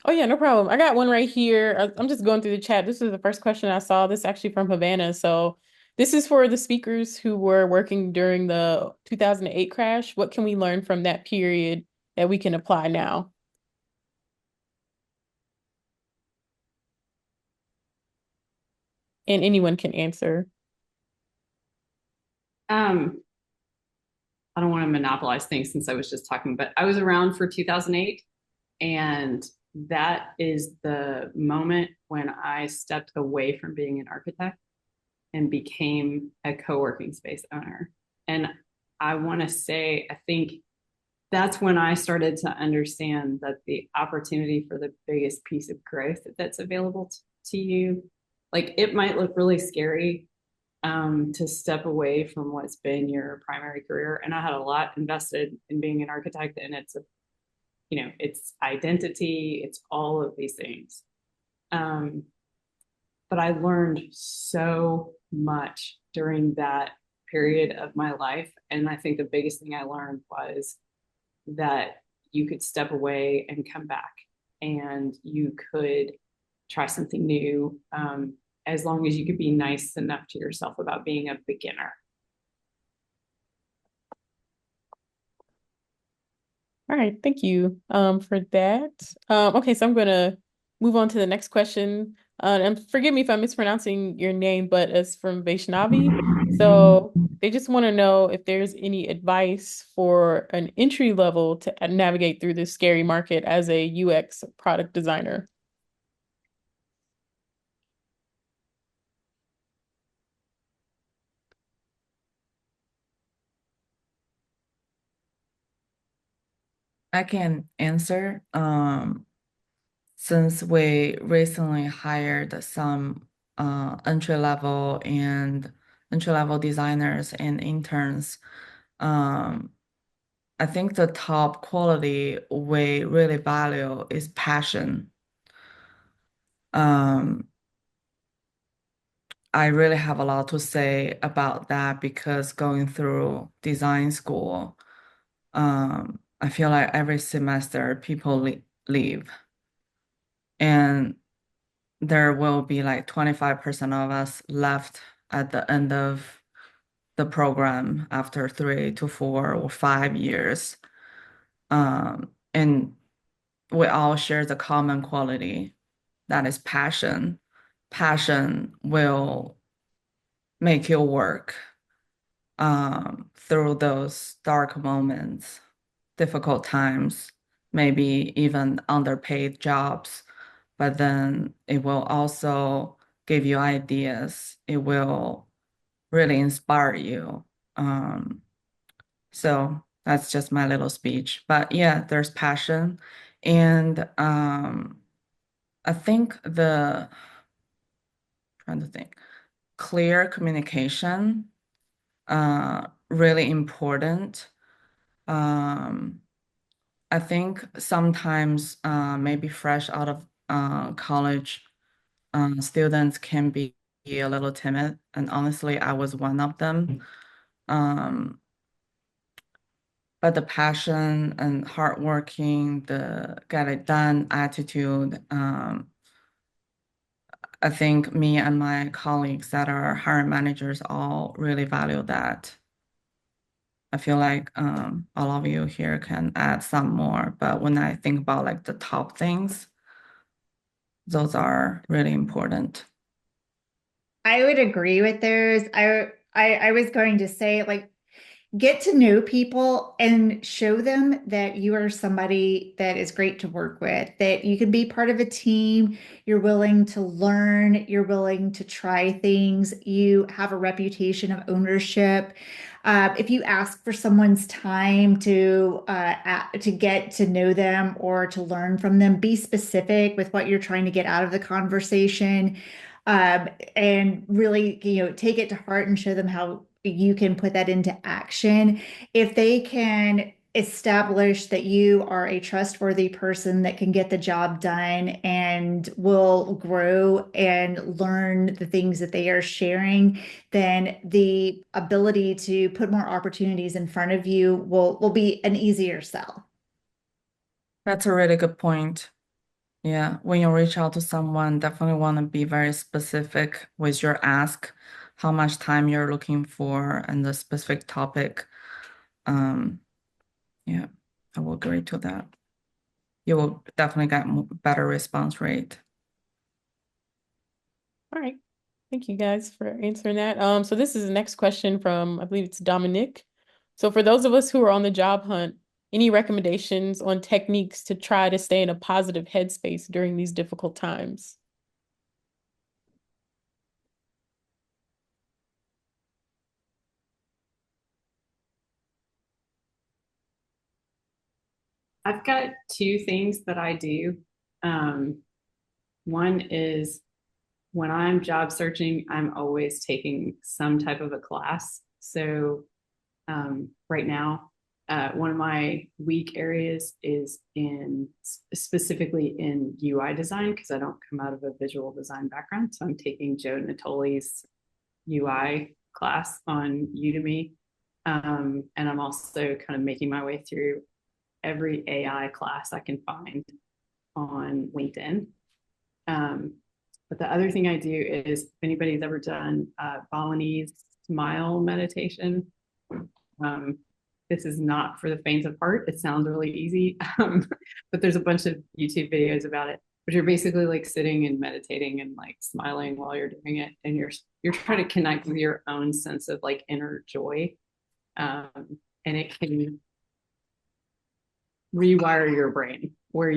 Oh, yeah, no problem. I got one right here. I'm just going through the chat. This is the first question I saw. This is actually from Havana. So this is for the speakers who were working during the 2008 crash. What can we learn from that period that we can apply now? And anyone can answer. I don't want to monopolize things since I was just talking, but I was around for 2008, and that is the moment when I stepped away from being an architect and became a co-working space owner. And I want to say, I think that's when I started to understand that the opportunity for the biggest piece of growth that's available to you, like it might look really scary to step away from what's been your primary career. And I had a lot invested in being an architect, and it's a, it's identity, it's all of these things. But I learned so much during that period of my life. And I think the biggest thing I learned was that you could step away and come back, and you could try something new, as long as you could be nice enough to yourself about being a beginner. All right, thank you for that. Okay, so I'm gonna move on to the next question. And forgive me if I'm mispronouncing your name, but it's from Vaishnavi. So they just want to know if there's any advice for an entry level to navigate through this scary market as a UX product designer. I can answer. Since we recently hired some entry level designers and interns. I think the top quality we really value is passion. I really have a lot to say about that because going through design school, I feel like every semester people leave, and there will be like 25% of us left at the end of the program after 3 to 4 or 5 years. And we all share the common quality that is passion. Passion will make you work through those dark moments, difficult times, maybe even underpaid jobs, but then it will also give you ideas. It will really inspire you. So that's just my little speech. But yeah, there's passion. And I think trying to think, clear communication, really important. I think sometimes maybe fresh out of college, students can be a little timid, and honestly, I was one of them. But the passion and hardworking, the get it done attitude, I think me and my colleagues that are hiring managers all really value that. I feel like all of you here can add some more, but when I think about like the top things, those are really important. I would agree with those. I was going to say, like, get to know people and show them that you are somebody that is great to work with, that you can be part of a team, you're willing to learn, you're willing to try things, you have a reputation of ownership. If you ask for someone's time to get to know them or to learn from them, be specific with what you're trying to get out of the conversation, and really, take it to heart and show them how you can put that into action. If they can establish that you are a trustworthy person that can get the job done and will grow and learn the things that they are sharing, then the ability to put more opportunities in front of you will be an easier sell. That's a really good point. Yeah, when you reach out to someone, definitely want to be very specific with your ask, how much time you're looking for, and the specific topic. Yeah, I will agree to that. You will definitely get better response rate. All right. Thank you guys for answering that. So this is the next question from, I believe it's Dominic. So for those of us who are on the job hunt, any recommendations on techniques to try to stay in a positive headspace during these difficult times? I've got two things that I do. One is when I'm job searching, I'm always taking some type of a class. So right now, one of my weak areas is specifically in UI design because I don't come out of a visual design background. So I'm taking Joe Natoli's UI class on Udemy. And I'm also kind of making my way through every AI class I can find on LinkedIn. But the other thing I do is if anybody's ever done Balinese smile meditation, this is not for the faint of heart. It sounds really easy, but there's a bunch of YouTube videos about it, which are basically like sitting and meditating and like smiling while you're doing it, and you're trying to connect with your own sense of like inner joy, and it can rewire your brain where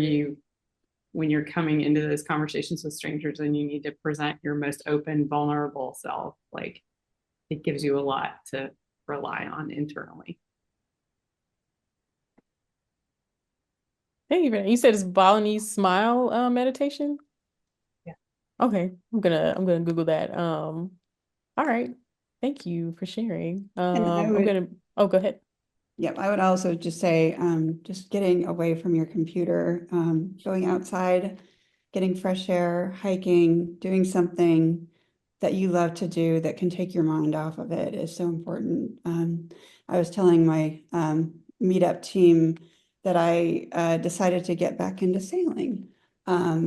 when you're coming into those conversations with strangers and you need to present your most open, vulnerable self, like it gives you a lot to rely on internally. Hey, you said it's Balinese smile meditation? Yeah. Okay, I'm gonna Google that. All right. Thank you for sharing. And I I'm would, gonna, oh, go ahead. yep, I would also just say, just getting away from your computer, going outside, getting fresh air, hiking, doing something that you love to do that can take your mind off of it is so important. I was telling my meetup team that I decided to get back into sailing.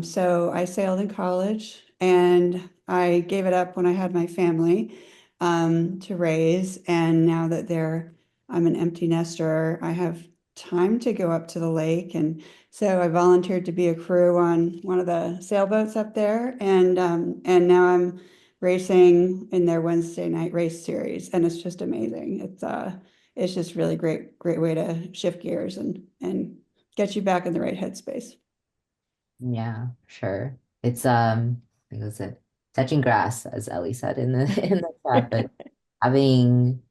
So I sailed in college and I gave it up when I had my family to raise. And now that I'm an empty nester, I have time to go up to the lake. And so I volunteered to be a crew on one of the sailboats up there. And now I'm racing in their Wednesday night race series. And it's just amazing. It's just really great way to shift gears and get you back in the right headspace. Yeah, sure. It's I think it was it touching grass, as Ellie said in the in the chat, but having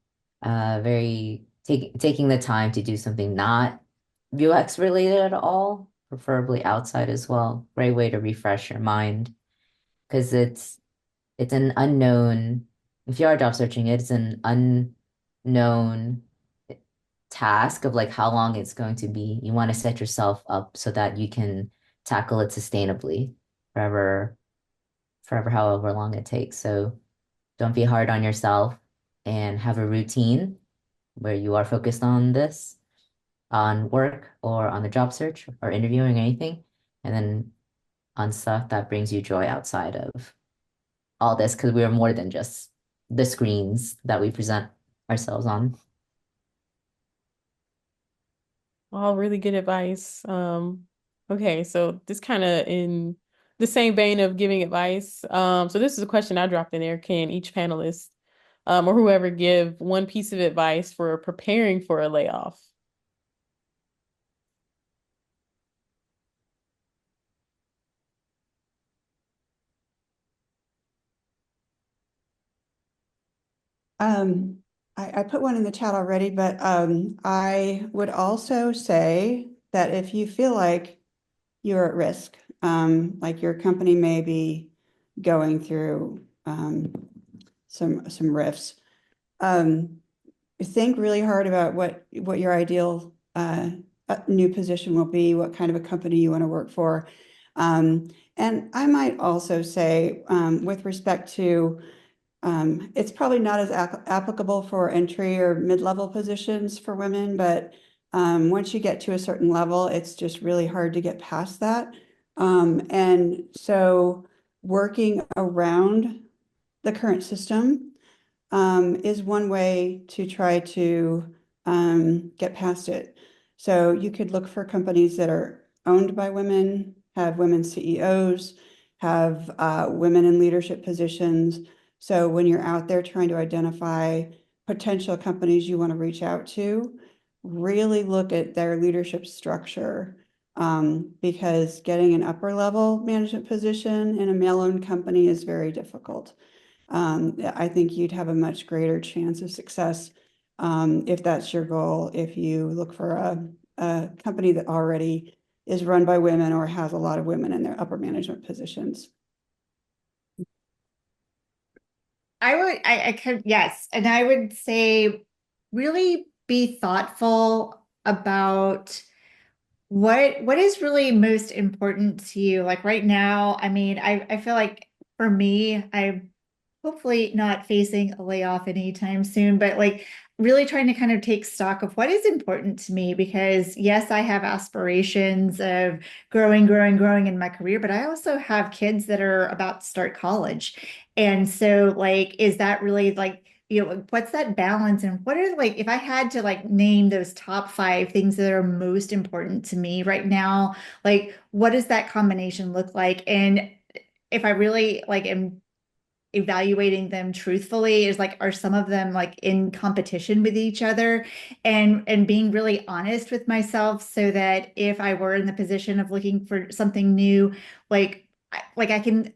very taking the time to do something not UX related at all, preferably outside as well. Great way to refresh your mind because it's an unknown, if you are job searching, it's an unknown task of like how long it's going to be. You want to set yourself up so that you can tackle it sustainably forever, forever, however long it takes. So don't be hard on yourself and have a routine where you are focused on this, on work or on the job search or interviewing or anything, and then on stuff that brings you joy outside of all this because we are more than just the screens that we present ourselves on. All really good advice. Okay, so this kind of in the same vein of giving advice. So this is a question I dropped in there. Can each panelist, or whoever give one piece of advice for preparing for a layoff? Um, I put one in the chat already, but I would also say that if you feel like you're at risk, like your company may be going through some rifts, um, think really hard about what your ideal new position will be, what kind of a company you want to work for. And I might also say, with respect to it's probably not as applicable for entry or mid-level positions for women, but once you get to a certain level, it's just really hard to get past that. And so working around the current system is one way to try to get past it. So you could look for companies that are owned by women, have women CEOs, have women in leadership positions. So when you're out there trying to identify potential companies you want to reach out to, really look at their leadership structure, because getting an upper level management position in a male-owned company is very difficult. I think you'd have a much greater chance of success if that's your goal, if you look for a company that already is run by women or has a lot of women in their upper management positions. I could, yes. And I would say really be thoughtful about what is really most important to you. Like right now, I mean, I feel like for me, I'm hopefully not facing a layoff anytime soon, but like really trying to kind of take stock of what is important to me because yes, I have aspirations of growing in my career, but I also have kids that are about to start college. And so like, is that really like, what's that balance and what are like, if I had to like name those top five things that are most important to me right now, like what does that combination look like? And if I really like am evaluating them truthfully is like are some of them like in competition with each other and being really honest with myself so that if I were in the position of looking for something new like I can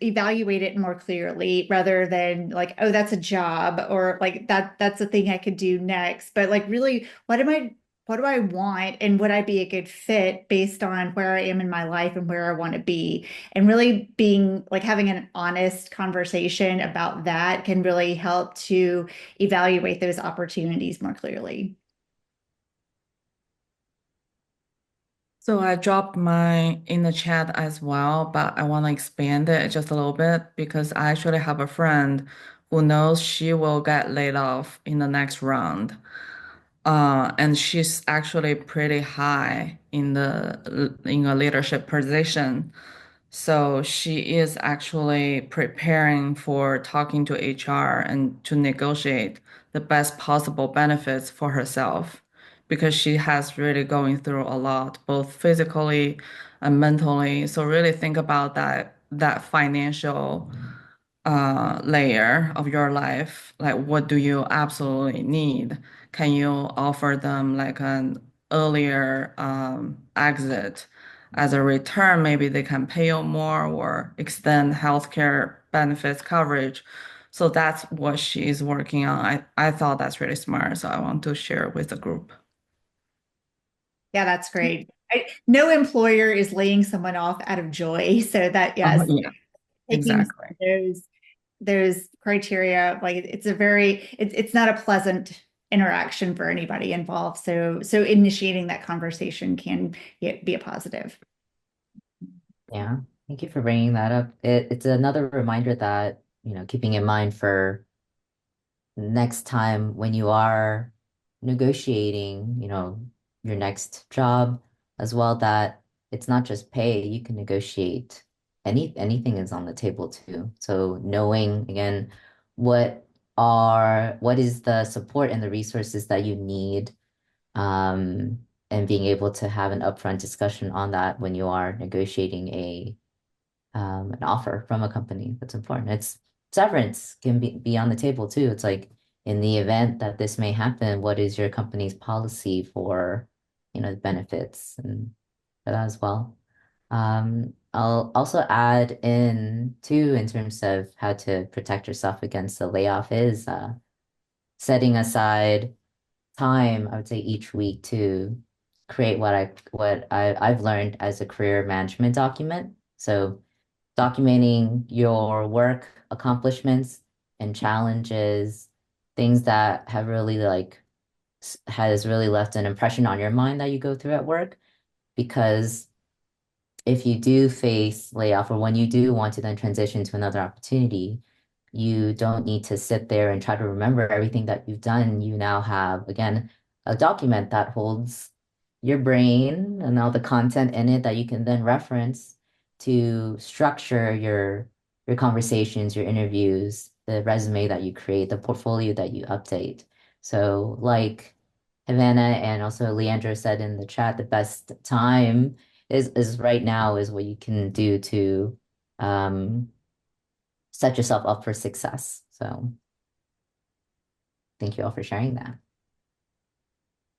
evaluate it more clearly rather than like oh that's a job or like that's a thing I could do next but like really what am I what do I want and would I be a good fit based on where I am in my life and where I want to be? And really being like having an honest conversation about that can really help to evaluate those opportunities more clearly. So I dropped mine in the chat as well, but I want to expand it just a little bit because I actually have a friend who knows she will get laid off in the next round. And she's actually pretty high in a leadership position. So she is actually preparing for talking to HR and to negotiate the best possible benefits for herself because she has really going through a lot, both physically and mentally. So really think about that financial layer of your life. Like what do you absolutely need? Can you offer them like an earlier exit? As a return, maybe they can pay you more or extend healthcare benefits coverage. So that's what she is working on. I thought that's really smart, so I want to share with the group. Yeah, that's great. No employer is laying someone off out of joy. So that, Oh, yes, yeah, taking exactly. those criteria, like it's not a pleasant interaction for anybody involved. So initiating that conversation can be a positive. Yeah, thank you for bringing that up. It's another reminder that, keeping in mind for next time when you are negotiating, your next job as well, that it's not just pay, you can negotiate anything is on the table too. So knowing again what is the support and the resources that you need, and being able to have an upfront discussion on that when you are negotiating an offer from a company. That's important. It's severance can be on the table too. It's like in the event that this may happen, what is your company's policy for, the benefits and for that as well. I'll also add in too, in terms of how to protect yourself against a layoff is setting aside time, I would say each week to create I've learned as a career management document. So documenting your work accomplishments and challenges, things that have really has really left an impression on your mind that you go through at work. Because if you do face layoff or when you do want to then transition to another opportunity, you don't need to sit there and try to remember everything that you've done. You now have, again, a document that holds your brain and all the content in it that you can then reference to structure your conversations, your interviews, the resume that you create, the portfolio that you update. So like Havana and also Leandro said in the chat, the best time is right now is what you can do to um, set yourself up for success. So thank you all for sharing that.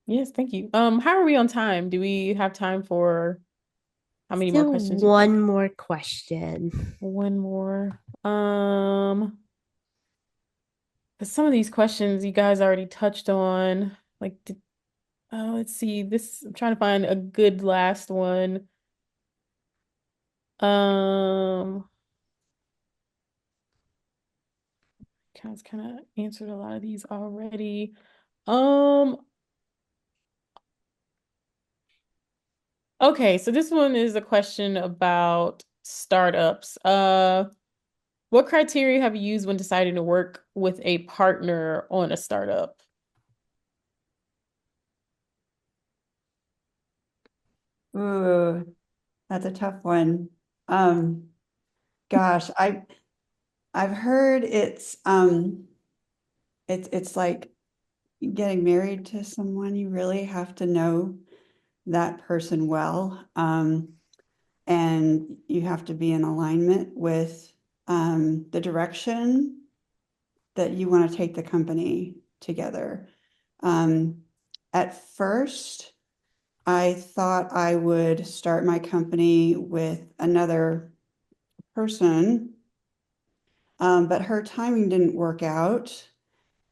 Yes, thank you. How are we on time? Do we have time for how many more Still questions you think? one more question. One more. 'Cause some of these questions you guys already touched on. Like, let's see. I'm trying to find a good last one. Um, kind of answered a lot of these already. Um, okay, so this one is a question about startups. What criteria have you used when deciding to work with a partner on a startup? Ooh, that's a tough one. Um, gosh, I've heard it's like getting married to someone. You really have to know that person well. And you have to be in alignment with the direction that you want to take the company together. At first, I thought I would start my company with another person, but her timing didn't work out.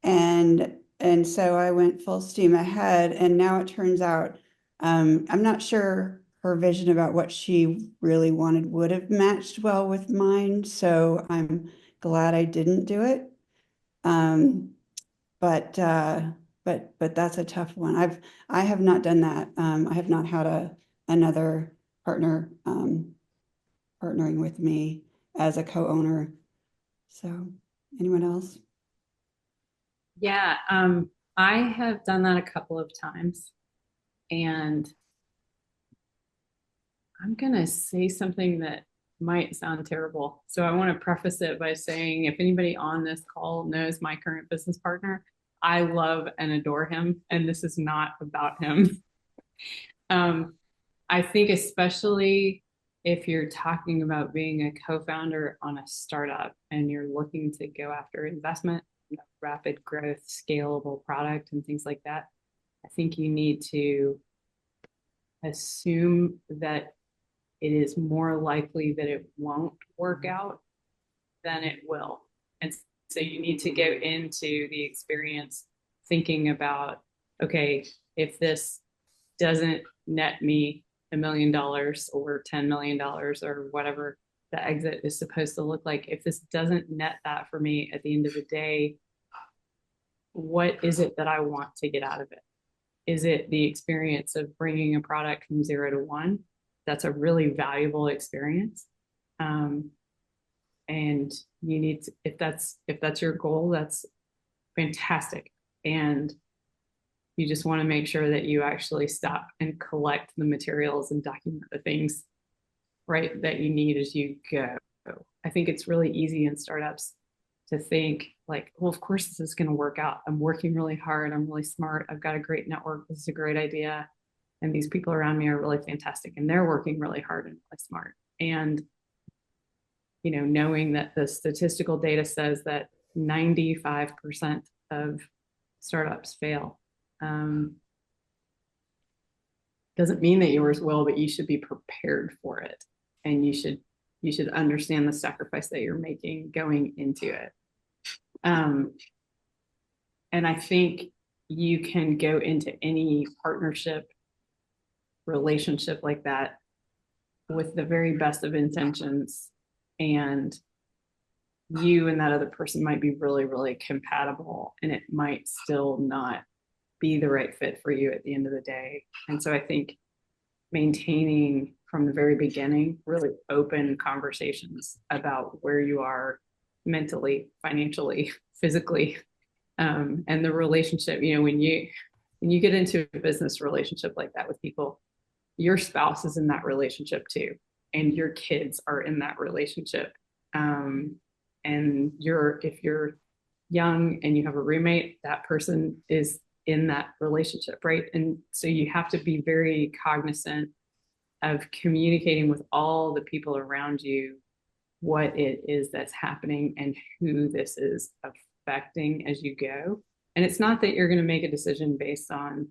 And And so I went full steam ahead, and now it turns out I'm not sure her vision about what she really wanted would have matched well with mine. So I'm glad I didn't do it. But that's a tough one. I have not done that. I have not had another partner partnering with me as a co-owner. So anyone else? Yeah, I have done that a couple of times, and I'm gonna say something that might sound terrible. So I want to preface it by saying if anybody on this call knows my current business partner, I love and adore him, and this is not about him. I think especially if you're talking about being a co-founder on a startup and you're looking to go after investment, rapid growth, scalable product and things like that, I think you need to assume that it is more likely that it won't work out than it will. And so you need to go into the experience thinking about, okay, if this doesn't net me $1 million or $10 million or whatever the exit is supposed to look like, if this doesn't net that for me at the end of the day, what is it that I want to get out of it? Is it the experience of bringing a product from 0 to 1? That's a really valuable experience. And you need to, if that's your goal, that's fantastic. And you just want to make sure that you actually stop and collect the materials and document the things, right, that you need as you go. I think it's really easy in startups to think like, well, of course this is going to work out. I'm working really hard. I'm really smart. I've got a great network. This is a great idea. And these people around me are really fantastic and they're working really hard and really smart. And, you know, knowing that the statistical data says that 95% of startups fail. Doesn't mean that yours will, but you should be prepared for it. And you should understand the sacrifice that you're making going into it. And I think you can go into any partnership relationship like that with the very best of intentions, and you and that other person might be really, really compatible, and it might still not be the right fit for you at the end of the day. And so I think maintaining from the very beginning really open conversations about where you are mentally, financially, physically, and the relationship. You know, when you get into a business relationship like that with people, your spouse is in that relationship too, and your kids are in that relationship. And if you're young and you have a roommate, that person is in that relationship, right? And so you have to be very cognizant of communicating with all the people around you what it is that's happening and who this is affecting as you go. And it's not that you're going to make a decision based on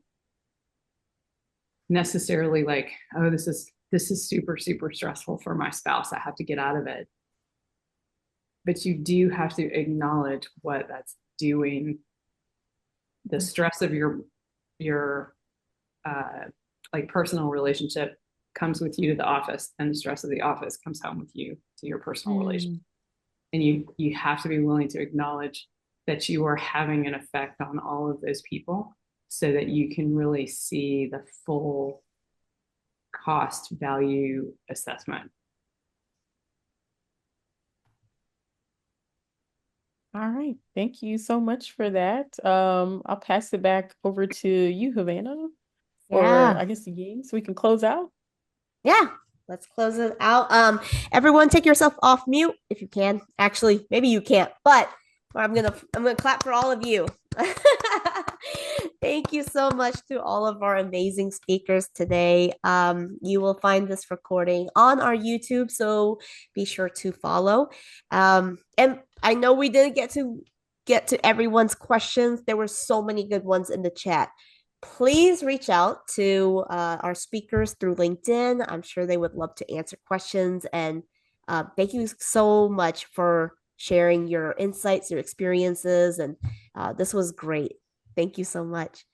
necessarily like, oh, this is super, super stressful for my spouse, I have to get out of it. But you do have to acknowledge what that's doing. The stress of your like personal relationship comes with you to the office, and the stress of the office comes home with you to your personal relationship. And you have to be willing to acknowledge that you are having an effect on all of those people so that you can really see the full cost value assessment. All right. Thank you so much for that. I'll pass it back over to you, Havana, or Yeah. I guess Ying, so we can close out. Yeah, let's close it out. Everyone take yourself off mute if you can. Actually, maybe you can't, but I'm gonna clap for all of you. Thank you so much to all of our amazing speakers today. You will find this recording on our YouTube, so be sure to follow. And I know we didn't get to everyone's questions. There were so many good ones in the chat. Please reach out to our speakers through LinkedIn. I'm sure they would love to answer questions. And thank you so much for sharing your insights, your experiences. And this was great. Thank you so much.